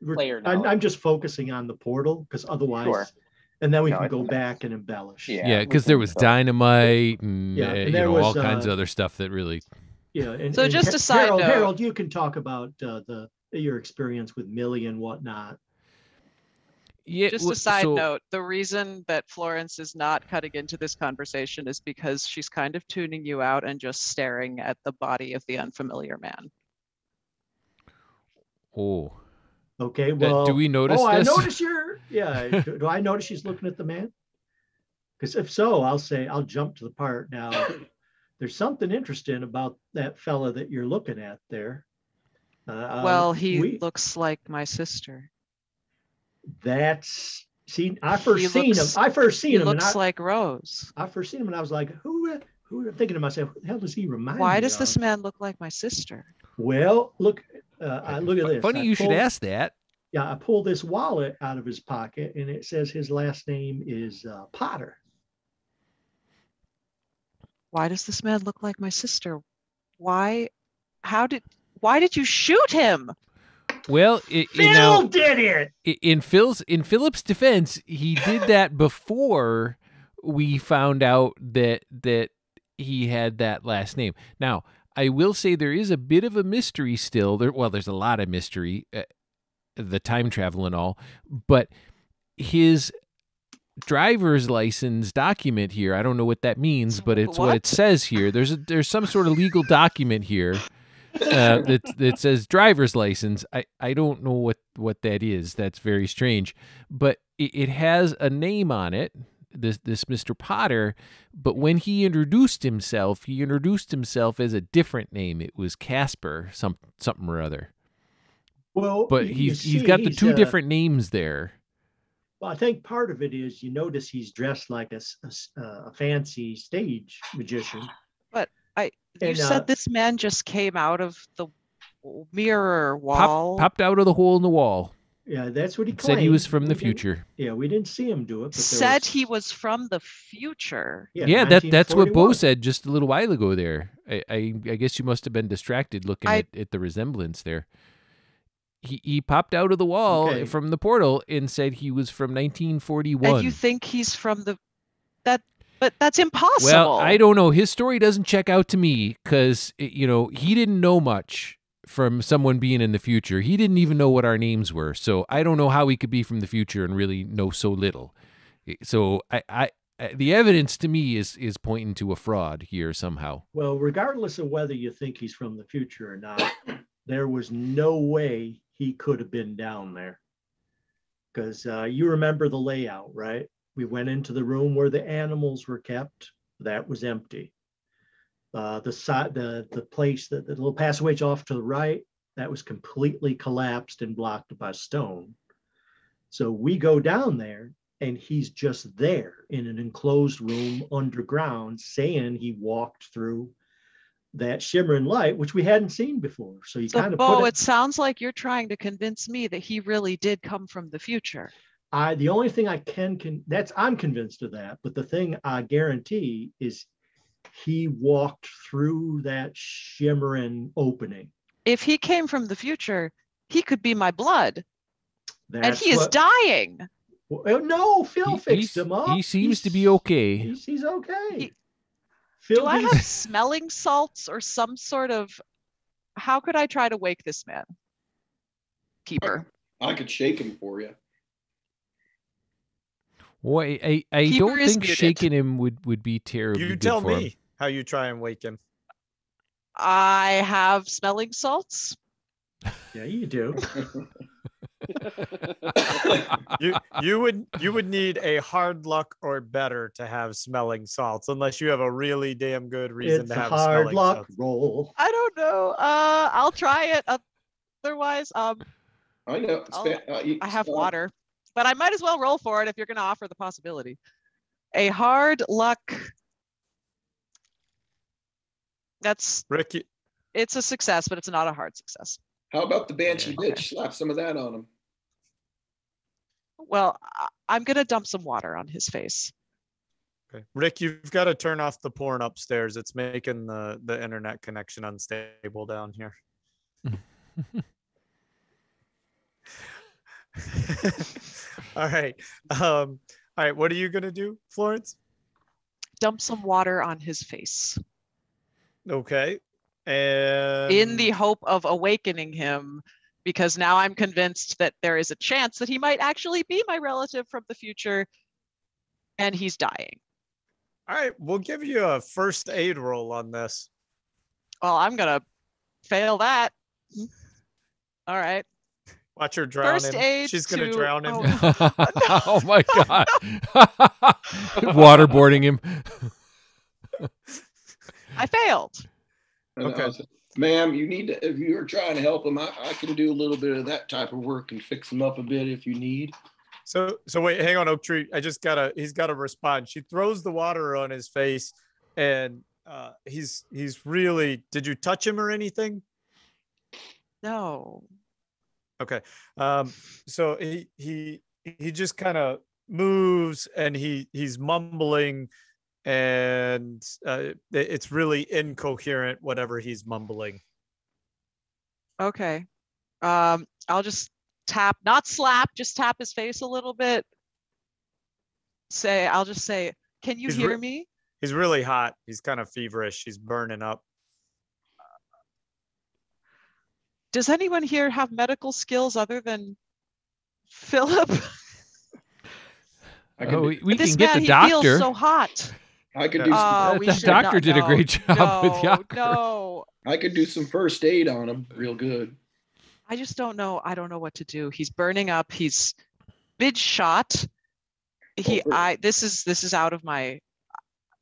player knowledge. I'm just focusing on the portal, because otherwise, and then we can go back and embellish. Yeah, because there was dynamite and, all kinds of other stuff that really... Yeah, and so just a side note. Harold, you can talk about your experience with Millie and whatnot. Yeah, just a side note, the reason that Florence is not cutting into this conversation is because she's kind of tuning you out and just staring at the body of the unfamiliar man. Oh. Okay, well. Do we notice this? I notice do I notice she's looking at the man? Because if so, I'll jump to the part now. There's something interesting about that fella that you're looking at there. He looks like my sister. I first seen him. He looks like Rose. I first seen him and I was like, who thinking to myself, who the hell does he remind me of? Why does this man look like my sister? Well, look at this. Funny you should ask that. Yeah, I pulled this wallet out of his pocket and it says his last name is Potter. Why does this man look like my sister? Why did you shoot him? Well, Phil did it. In Philip's defense, he did that before we found out that he had that last name. Now, I will say there is a bit of a mystery still. There's a lot of mystery, the time travel and all, but his driver's license document here, I don't know what that means, but it's what it says here. There's some sort of legal document here that says driver's license. I don't know what that is. That's very strange, but it has a name on it, this Mr. Potter, but when he introduced himself as a different name. It was Caspar, something or other. Well, but he's got the two different names there. Well, I think part of it is you notice he's dressed like a fancy stage magician. But you said this man just came out of the mirror wall. Popped out of the hole in the wall. Yeah, that's what he claimed. Said he was from the We didn't- future. Yeah, we didn't see him do it. But there Said was- he was from the future. Yeah, that's what Beau 1941. said just a little while ago there. I guess you must have been distracted looking I- at the resemblance there. He popped out of the wall Okay. from the portal and said he was from 1941. And you think he's from the but that's impossible. Well, I don't know. His story doesn't check out to me because, he didn't know much from someone being in the future. He didn't even know what our names were. So I don't know how he could be from the future and really know so little. So the evidence to me is pointing to a fraud here somehow. Well, regardless of whether you think he's from the future or not, there was no way he could have been down there. Because you remember the layout, right? We went into the room where the animals were kept. That was empty. The place, the little passageway off to the right, that was completely collapsed and blocked by stone. So we go down there and he's just there in an enclosed room underground saying he walked through that shimmering light, which we hadn't seen before. So you kind of Beau, it sounds like you're trying to convince me that he really did come from the future. the only thing I I'm convinced of that, but the thing I guarantee is he walked through that shimmering opening. If he came from the future, he could be my blood. And That's he is what- dying. Well, no, Phil fixed him up. He seems to be okay. He's okay. Do I have smelling salts or some sort of, how could I try to wake this man? Keeper. I could shake him for you. Well, I Keeper don't is think muted. shaking him would be terribly You good tell for him. me how you try and wake him. I have smelling salts. Yeah, you do. You would need a hard luck or better to have smelling salts, unless you have a really damn good reason It's to a have hard smelling luck salts. roll. I don't know. I'll try it. Otherwise, I know. I have water, but I might as well roll for it if you're going to offer the possibility. A hard luck. Ricky, It's a success, but it's not a hard success. How about the Banshee Okay. bitch? Slap some of that on him. Well, I'm going to dump some water on his face. okay. Rick, you've got to turn off the porn upstairs. It's making the internet connection unstable down here. All right. All right. What are you gonna do, Florence? Dump some water on his face Okay. And in the hope of awakening him, because now I'm convinced that there is a chance that he might actually be my relative from the future and he's dying. all right, we'll give you a first aid roll on this. Well, I'm going to fail that. All right. Watch her drown First him. aid She's gonna to- drown him. oh, Oh my God. Waterboarding him. I failed. And Okay. I said, ma'am, you need to, if you're trying to help him, I can do a little bit of that type of work and fix him up a bit if you need. So wait, hang on, Oak Tree. He's gotta respond. She throws the water on his face, and he's really. Did you touch him or anything? No. Okay. So he just kind of moves, and he's mumbling, and it's really incoherent whatever he's mumbling. Okay. I'll just tap, not slap, just tap his face a little bit. I'll just say, can you He's hear me? He's really hot. He's kind of feverish. He's burning up. Does anyone here have medical skills other than Philip? I can, We This can get man, the he doctor. feels so hot. I could do Oh, some, we The should doctor not- did a no, great job with no, Yacker. No, I could do some first aid on him real good. I just don't know. I don't know what to do. He's burning up. He's big shot. This is out of my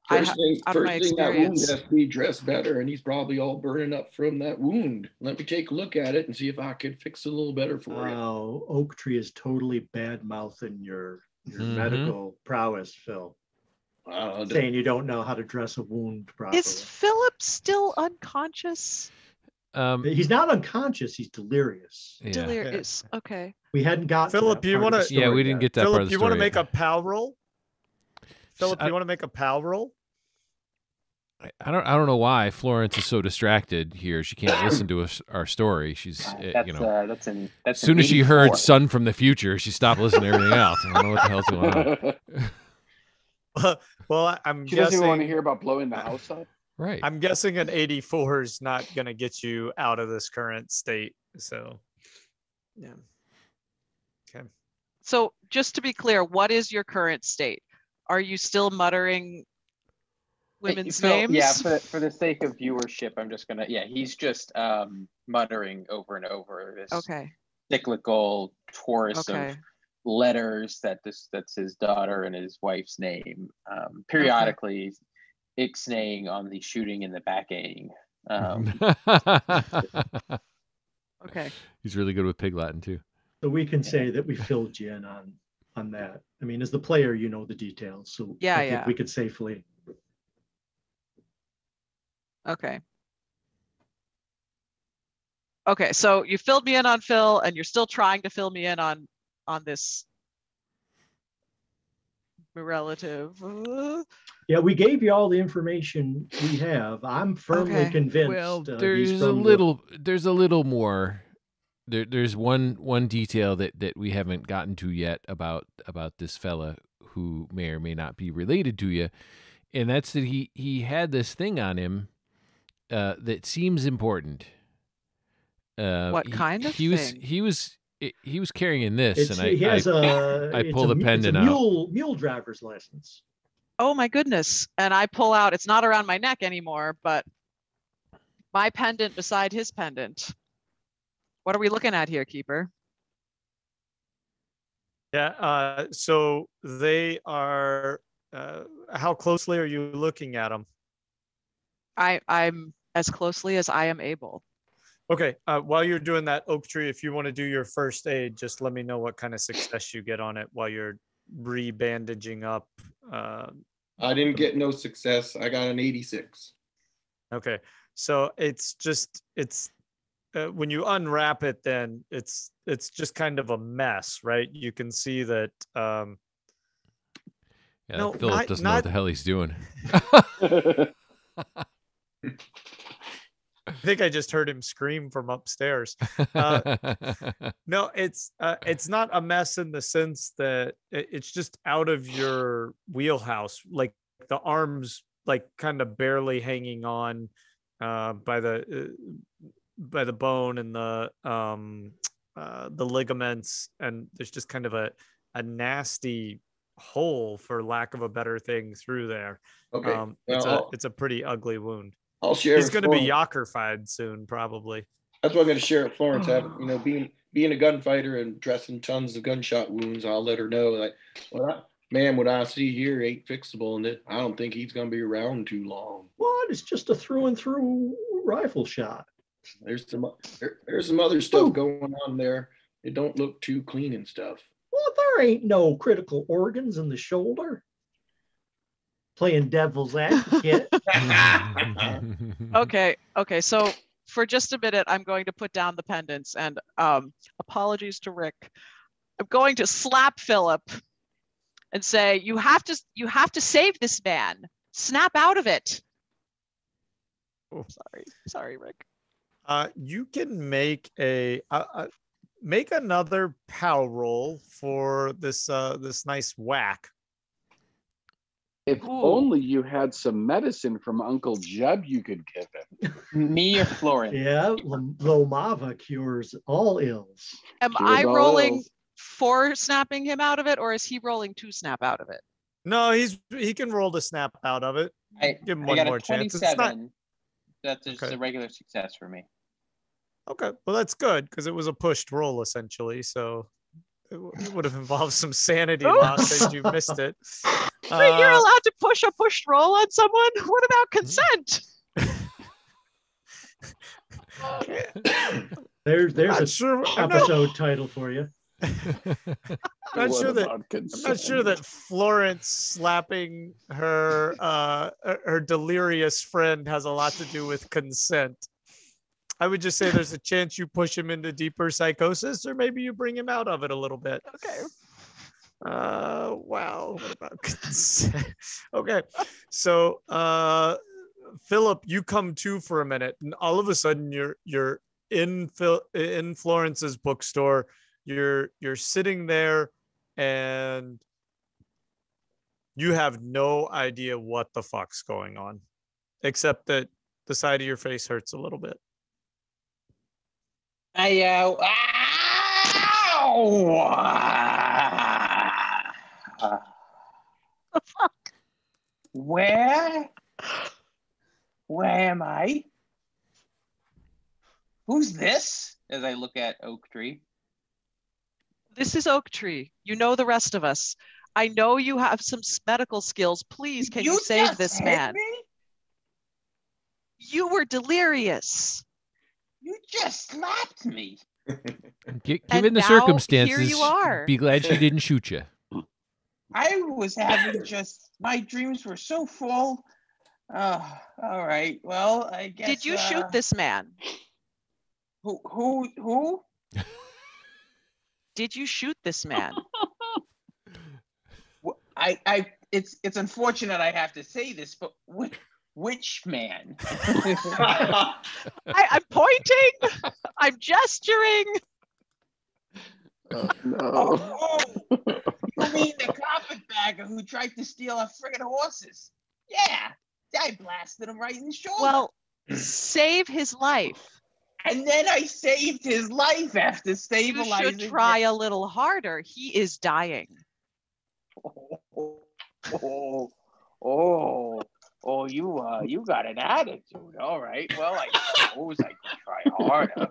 First thing, out of my that wound experience. has to be dressed better, and he's probably all burning up from that wound. Let me take a look at it and see if I can fix it a little better for you. Wow, Oak Tree is totally bad mouthing your Mhm. medical prowess, Phil. Saying you don't know how to dress a wound properly. Is Philip still unconscious? He's not unconscious. He's delirious. Yeah. Delirious. Okay. We hadn't got Philip, to you want to? Yeah, we didn't get that part Philip, of the you want to story make yet. a PAL roll? Philip, I- you want to make a PAL roll? I don't know why Florence is so distracted here. She can't listen to our story. She's That's as soon as she heard "Son from the Future," she stopped listening to everything else. I don't know what the hell's going on. Well, I'm She doesn't even want to guessing. hear about blowing the house up. Right. I'm guessing an 84 is not going to get you out of this current state. So, yeah. Okay. So just to be clear, what is your current state? Are you still muttering women's names? Yeah, for the sake of viewership, I'm just gonna. Yeah, he's just muttering over and over this Okay. cyclical chorus Okay. of letters that's his daughter and his wife's name. Periodically, ixnaying on the shooting and the backing. Okay. He's really good with Pig Latin too. So we can say that we filled you in on that. I mean, as the player, you know the details. So Yeah, I think yeah. we could safely. Okay. Okay, so you filled me in on Phil, and you're still trying to fill me in on this relative. Yeah, we gave you all the information we have. I'm firmly Okay. convinced. Well, he's there's a from little more. There's one detail that we haven't gotten to yet about this fella who may or may not be related to you, and that's that he had this thing on him that seems important. What kind of thing? He was carrying this, and he has I it's pull the it's pendant a out. mule driver's license. Oh my goodness. And I pull out, it's not around my neck anymore, but my pendant beside his pendant. What are we looking at here, Keeper? Yeah. So they are. How closely are you looking at them? I'm as closely as I am able. Okay. While you're doing that, Oak Tree, if you want to do your first aid, just let me know what kind of success you get on it while you're re-bandaging up. I didn't get no success. I got an 86. Okay. So it's when you unwrap it, then it's just kind of a mess, right? You can see that. Yeah, No, Philip doesn't know what the hell he's doing. I think I just heard him scream from upstairs. No, it's not a mess in the sense that it's just out of your wheelhouse. Like the arms, like kind of barely hanging on by the bone and the ligaments, and there's just kind of a nasty hole, for lack of a better thing, through there. Okay. It's a pretty ugly wound. I'll share. He's going to be Yockerfied soon, probably. That's what I'm going to share at Florence. Being a gunfighter and dressing tons of gunshot wounds, I'll let her know that, what I see here ain't fixable, and I don't think he's going to be around too long. What? It's just a through and through rifle shot. There's some other stuff going on there. It don't look too clean and stuff. Well, there ain't no critical organs in the shoulder. Playing devil's advocate. Okay. So for just a minute, I'm going to put down the pendants, and apologies to Rick. I'm going to slap Philip and say, you have to save this man. Snap out of it. Oh. Sorry, Rick. You can make make another POW roll for this nice whack. If only you had some medicine from Uncle Jeb you could give him. Me or Florence? Yeah, Lomava cures all ills. Am Cures I all rolling ills. for snapping him out of it, or is he rolling to snap out of it? No, he can roll to snap out of it. Give him I one got more a chance. 27. It's not That's just Okay. a regular success for me. okay. Well, that's good because it was a pushed roll essentially. So it would have involved some sanity loss as you missed it. Wait, you're allowed to push a pushed roll on someone? What about consent? There's Not a sure. I'm not, episode title for you. not What sure that about I'm not sure that Florence slapping her delirious friend has a lot to do with consent. I would just say there's a chance you push him into deeper psychosis, or maybe you bring him out of it a little bit. Okay. Wow. What about consent? Okay. So, Philip, you come to for a minute, and all of a sudden you're in Florence's bookstore. You're sitting there, and you have no idea what the fuck's going on, except that the side of your face hurts a little bit. Where am I? Who's this? As I look at Oak Tree. This is Oak Tree. You know the rest of us. I know you have some medical skills. Please, can you save this man? Me? You were delirious. You just slapped me. Given the now, circumstances, here you are. be glad she didn't shoot you. I was having my dreams were so full. All right. Well, I guess. Did you shoot this man? Who? Did you shoot this man? It's unfortunate I have to say this, but which man? I'm pointing. I'm gesturing. Oh, no. Oh, you mean the carpetbagger who tried to steal our friggin' horses? Yeah, I blasted him right in the shoulder. Well, save his life. And then I saved his life after You stabilizing. should try a little harder. He is dying. You got an attitude. All right. Well, I suppose I can try harder.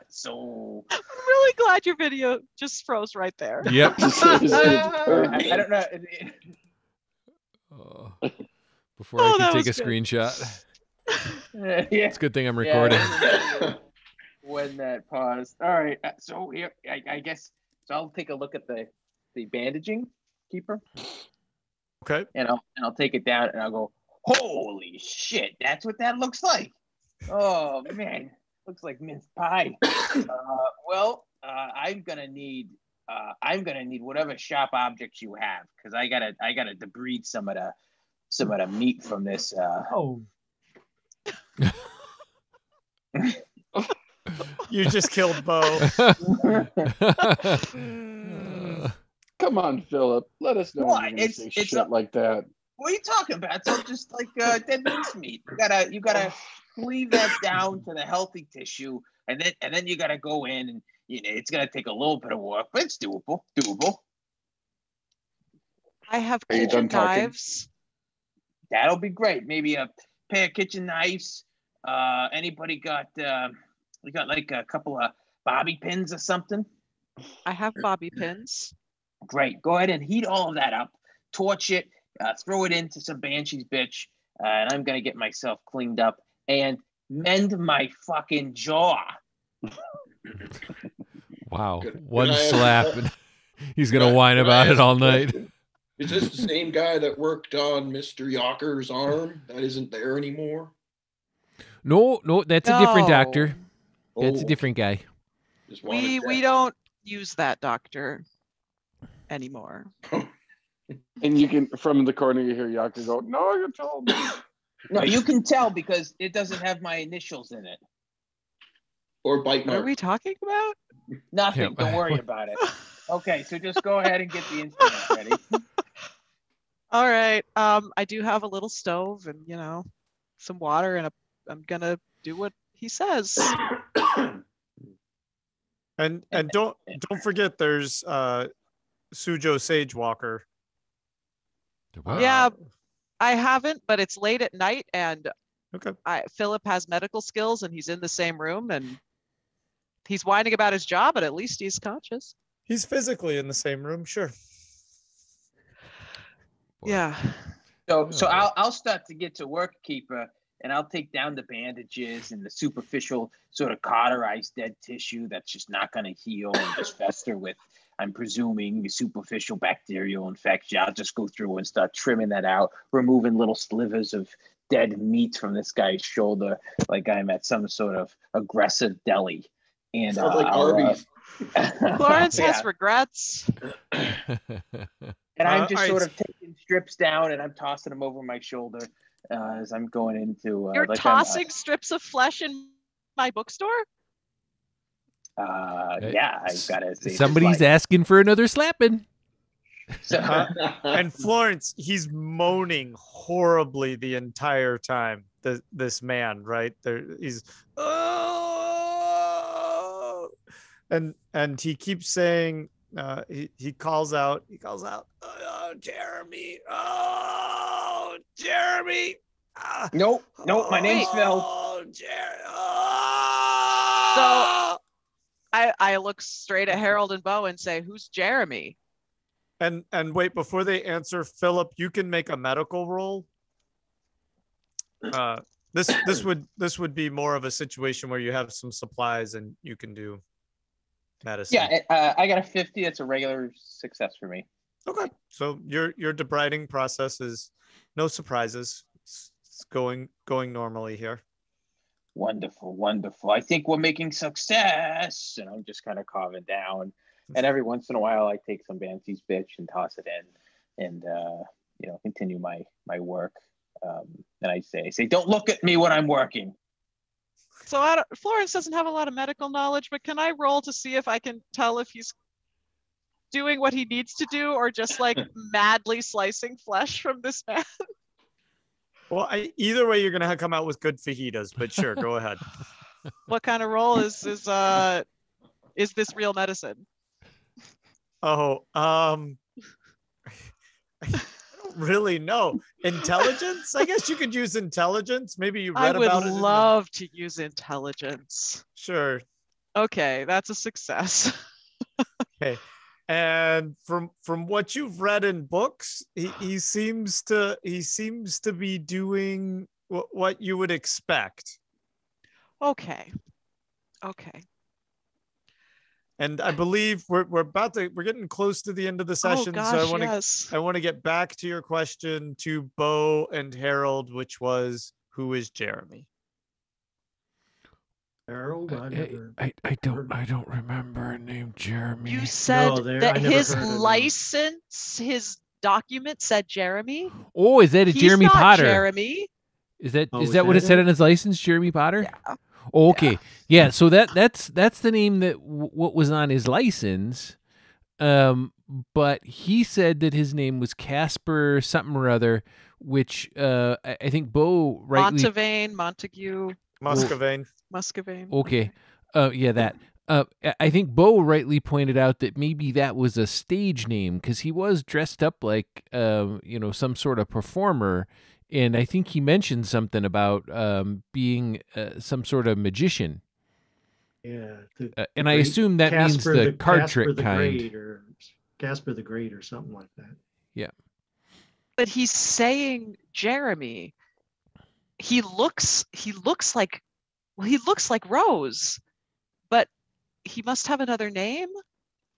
So I'm really glad your video just froze right there. Yep. I don't know. Before I that can take a was good. screenshot. Yeah. It's a good thing I'm recording. When that paused. All right. So here, I guess. So I'll take a look at the bandaging keeper. Okay. And I'll take it down and I'll go, holy shit, that's what that looks like. Oh man, looks like mince pie. I'm gonna need whatever sharp objects you have, because I gotta debride some of the meat from this. Oh, You just killed Beau. Come on, Philip. Let us know What? when you're gonna say shit like that. What are you talking about? So just like dead mince meat. You gotta cleave that down to the healthy tissue, and then you gotta go in, and it's gonna take a little bit of work, but it's doable. I have Are you kitchen done talking? knives. That'll be great. Maybe a pair of kitchen knives. Anybody got we got like a couple of bobby pins or something? I have bobby pins. Great. Go ahead and heat all of that up, torch it, throw it into some Banshee's bitch, and I'm gonna get myself cleaned up and mend my fucking jaw. Wow. Good. One Good eye. slap and he's going to whine about it all night. Is this the same guy that worked on Mr. Yocker's arm that isn't there anymore? No, that's a different No. doctor. That's a Oh, different guy. just wanted We that. don't use that doctor anymore. And you can, from the corner, you hear Yaku go, "No, you told me." No, you can tell because it doesn't have my initials in it. Or bite What are mark. we talking about? Nothing. Yeah. Don't worry about it. Okay, so just go ahead and get the instrument ready. All right. I do have a little stove and some water, and I'm gonna do what he says. And don't forget there's Sujo Sage Walker. What? Yeah, I haven't, but it's late at night, and Okay. Philip has medical skills, and he's in the same room, and he's whining about his job, but at least he's conscious. He's physically in the same room, sure. Boy. Yeah. So I'll start to get to work, Keeper, and I'll take down the bandages and the superficial sort of cauterized dead tissue that's just not going to heal and just fester with, I'm presuming, the superficial bacterial infection. I'll just go through and start trimming that out, removing little slivers of dead meat from this guy's shoulder, like I'm at some sort of aggressive deli. And Sounds like Arby's. Florence Yeah. has regrets. And I'm just sort of taking strips down and I'm tossing them over my shoulder as I'm going into. You're like tossing strips of flesh in my bookstore? Yeah, I gotta say. Somebody's asking for another slapping. So, And Florence, he's moaning horribly the entire time. This man, right there, he's oh, and he keeps saying, he calls out, oh, Jeremy, oh, Jeremy. nope, my name's Phil. Oh, Jeremy. So I look straight at Harold and Beau and say, "Who's Jeremy?" And wait, before they answer, Philip, you can make a medical roll. This would be more of a situation where you have some supplies and you can do medicine. Yeah, I got a 50. That's a regular success for me. Okay. So your debriding process is no surprises. It's going normally here. Wonderful. I think we're making success. And I'm just kind of carving down. And every once in a while, I take some Banshee bitch and toss it in, and continue my work. And I say, don't look at me when I'm working. So Florence doesn't have a lot of medical knowledge, but can I roll to see if I can tell if he's doing what he needs to do or just like madly slicing flesh from this man? Well, either way, you're gonna come out with good fajitas. But sure, go ahead. What kind of roll is this real medicine? Oh, I don't really know. Intelligence? I guess you could use intelligence. Maybe you read about it. I would love to use intelligence. Sure. Okay, that's a success. Okay. And from what you've read in books, he seems to be doing what you would expect. Okay. And I believe we're getting close to the end of the session. Oh, gosh, so I want to get back to your question to Beau and Harold, which was, who is Jeremy? Harold, I don't remember a name Jeremy. You said that his heard of him. license, his document said Jeremy. Oh, is that a He's Jeremy not Potter? Jeremy. Is that Oh, is is that what that it said it? on his license, Jeremy Potter? Yeah. Oh, okay. Yeah. So that's the name that what was on his license. But he said that his name was Caspar something or other, which I think Beau rightly. Montague, Muscovine. Okay. Yeah, that. I think Beau rightly pointed out that maybe that was a stage name because he was dressed up like some sort of performer. And I think he mentioned something about being some sort of magician. Yeah. And I assume that means the card Caspar trick the kind. Great or Caspar the Great or something like that. Yeah. but he's saying Jeremy. He looks like Rose, but he must have another name.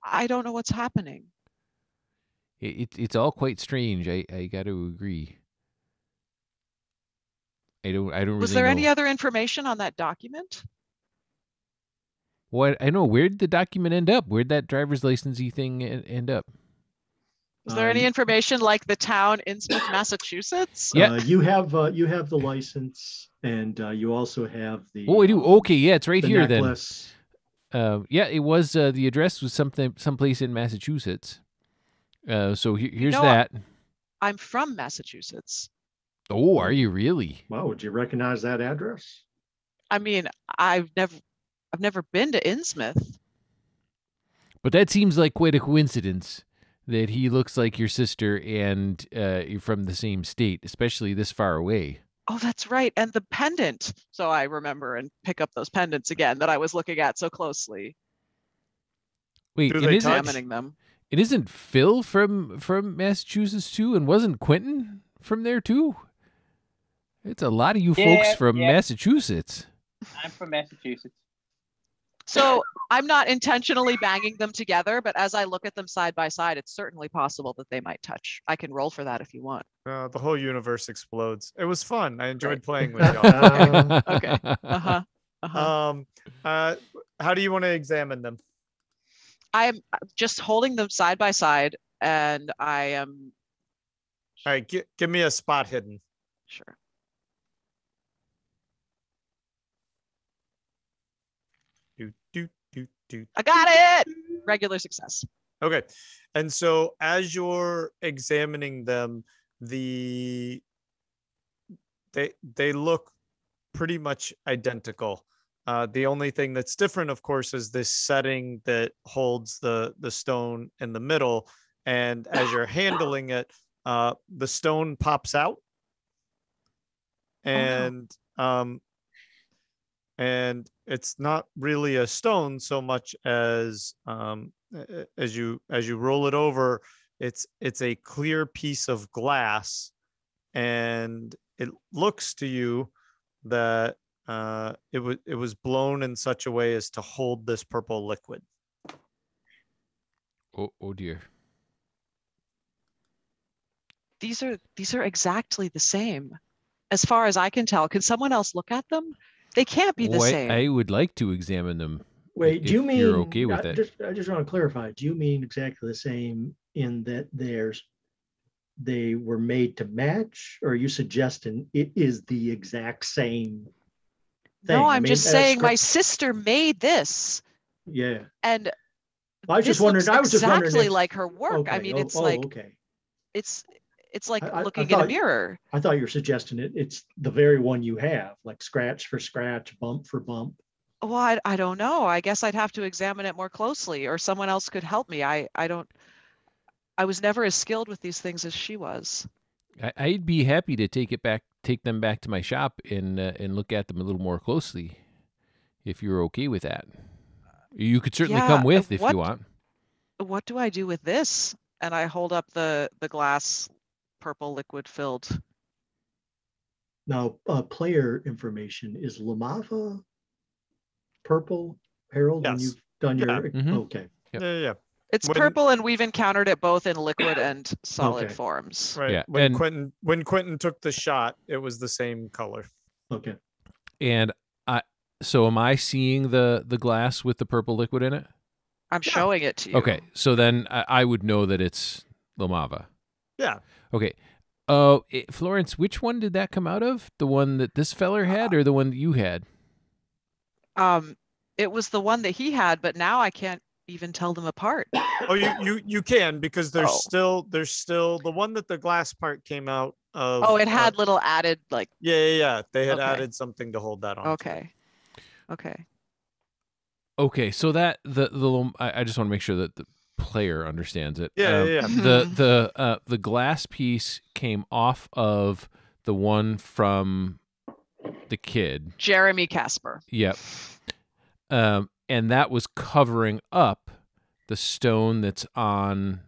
I don't know what's happening. It's all quite strange. I got to agree. I don't really Was there know. any other information on that document? What I know, where'd the document end up? Where'd that driver's licensey thing end up? Was there any information like the town Innsmouth, Massachusetts? Yeah. You have the license, and you also have the. Oh, I do. Okay, yeah, it's right the here necklace. then. Yeah, it was. The address was someplace in Massachusetts. So here's that. I'm from Massachusetts. Oh, are you really? Wow, would you recognize that address? I mean, I've never been to Innsmouth. But that seems like quite a coincidence that he looks like your sister and you're from the same state, especially this far away. Oh, that's right. And the pendant. So I remember and pick up those pendants again that I was looking at so closely. Wait, Do it they isn't, touch? Examining them. it isn't Phil from Massachusetts too, and wasn't Quentin from there too? It's a lot of you folks from Yeah. Massachusetts. I'm from Massachusetts. So I'm not intentionally banging them together, but as I look at them side by side, it's certainly possible that they might touch. I can roll for that if you want. The whole universe explodes. It was fun. I enjoyed Right. playing with y'all. Okay. Uh-huh. How do you want to examine them? I'm just holding them side by side, and I am. All right, give me a spot hidden. Sure. I got it. Regular success. Okay. And so as you're examining them, they look pretty much identical. The only thing that's different, of course, is this setting that holds the stone in the middle. And as you're handling it, the stone pops out. And and it's not really a stone so much as you roll it over, it's a clear piece of glass, and it looks to you that it was blown in such a way as to hold this purple liquid. Oh dear. These are exactly the same, as far as I can tell. Can someone else look at them? They can't be the same. I would like to examine them. Wait, do you mean you're okay with it? I just want to clarify. Do you mean exactly the same in that they were made to match, or are you suggesting it is the exact same thing? No, I'm just saying my sister made this. Yeah. And well, I was just wondering. I was just wondering exactly like her work. Okay. I mean, it's like okay. It's like looking in a mirror. I thought you were suggesting it's the very one you have, like scratch for scratch, bump for bump. Well, I don't know. I guess I'd have to examine it more closely, or someone else could help me. I was never as skilled with these things as she was. I'd be happy to take them back to my shop and look at them a little more closely, if you're okay with that. You could certainly come with if you want. What do I do with this? And I hold up the glass purple liquid filled. Now, player information is Lamava purple, Harold, yes. when you've done your okay. Yep. Yeah. It's purple, and we've encountered it both in liquid and solid forms. Right. Yeah. When Quentin took the shot, it was the same color. Okay. And so am I seeing the glass with the purple liquid in it? I'm showing it to you. Okay, so then I would know that it's Lamava. Yeah. Okay. Florence, which one did that come out of? The one that this feller had, or the one that you had? It was the one that he had, but now I can't even tell them apart. Oh, you can, because there's still the one that the glass part came out of. Oh, it had little added like. Yeah. They had added something to hold that on. Okay. Okay, so that I just want to make sure that the player understands it. Yeah. The glass piece came off of the one from the kid, Jeremy Caspar. Yep. And that was covering up the stone that's on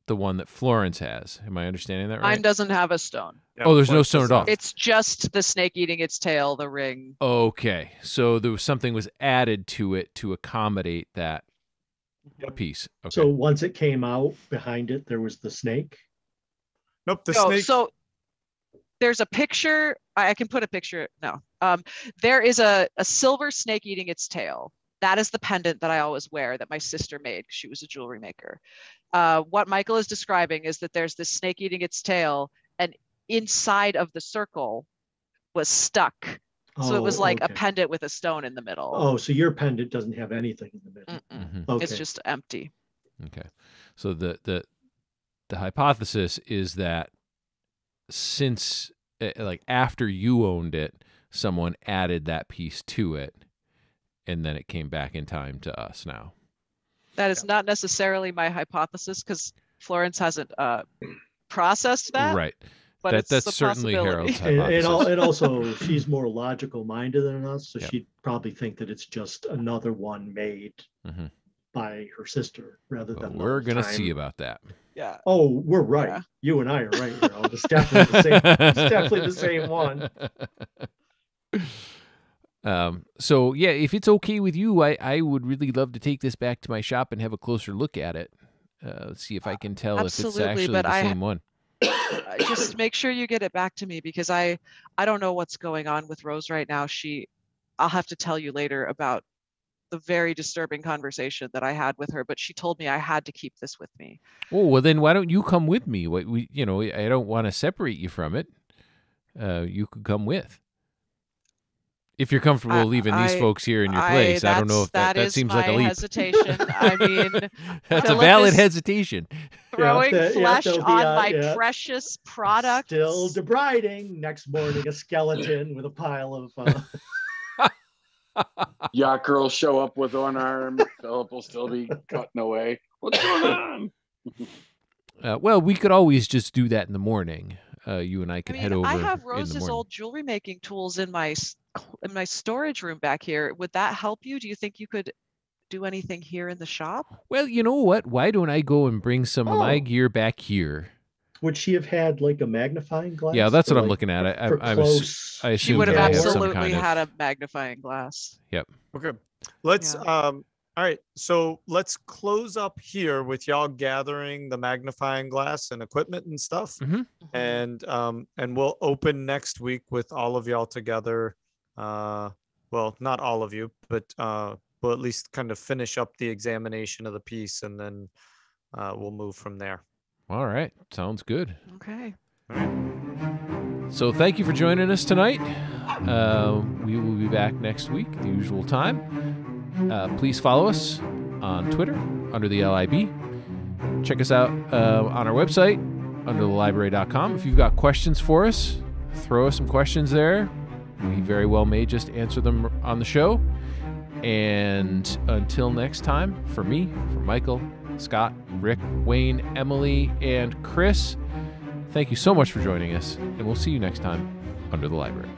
the one that Florence has. Am I understanding that right? Mine doesn't have a stone. Yeah, oh, there's no stone at all. It's just the snake eating its tail, the ring. Okay, so there was something was added to it to accommodate that piece. Okay. So once it came out, behind it there was the snake. Nope, the snake. So there's a picture. I can put a picture. No, there is a silver snake eating its tail. That is the pendant that I always wear that my sister made. She was a jewelry maker. What Michael is describing is that there's this snake eating its tail, and inside of the circle was stuck. So it was like a pendant with a stone in the middle. Oh, so your pendant doesn't have anything in the middle. Mm-hmm. Okay. It's just empty. Okay. So the hypothesis is that since like after you owned it, someone added that piece to it, and then it came back in time to us now. That is not necessarily my hypothesis, because Florence hasn't processed that. Right. But that's certainly Harold's hypothesis. And also, she's more logical minded than us, so she'd probably think that it's just another one made by her sister rather than. We're gonna see about that. Yeah. Oh, we're right. Yeah. You and I are right, Harold. It's definitely the same. It's definitely the same one. So yeah, if it's okay with you, I would really love to take this back to my shop and have a closer look at it. See if I can tell if it's Absolutely, actually but the same one. Just make sure you get it back to me because I don't know what's going on with Rose right now. I'll have to tell you later about the very disturbing conversation that I had with her, but she told me I had to keep this with me. Oh, well then why don't you come with me? I don't want to separate you from it. You could come with. If you're comfortable leaving these folks here in your place, I don't know if that seems like a leap. Hesitation. I mean, that's Philip a valid is hesitation. Throwing flesh there'll be on my precious product. Still debriding. Next morning, a skeleton with a pile of. Yacht girl show up with one arm. Philip will still be cutting away. What's going on? Well, we could always just do that in the morning. You and I could head over. I have in the Rose's morning. old jewelry making tools in my storage room back here. Would that help you? Do you think you could do anything here in the shop? Well, you know what? Why don't I go and bring some of my gear back here? Would she have had like a magnifying glass? Yeah, that's what I'm like, looking at. I I assume she would have that I absolutely had a magnifying glass. Yep. Okay. Let's all right. So let's close up here with y'all gathering the magnifying glass and equipment and stuff. Mm-hmm. And we'll open next week with all of y'all together. Well, not all of you, but we'll at least kind of finish up the examination of the piece, and then we'll move from there. All right. Sounds good. Okay. All right. So thank you for joining us tonight. We will be back next week, the usual time. Please follow us on Twitter under the LIB. Check us out on our website under thelibrary.com. If you've got questions for us, throw us some questions there. We very well may just answer them on the show. And until next time, for me, for Michael, Scott, Rick, Wayne, Emily, and Chris, thank you so much for joining us, and we'll see you next time under the library.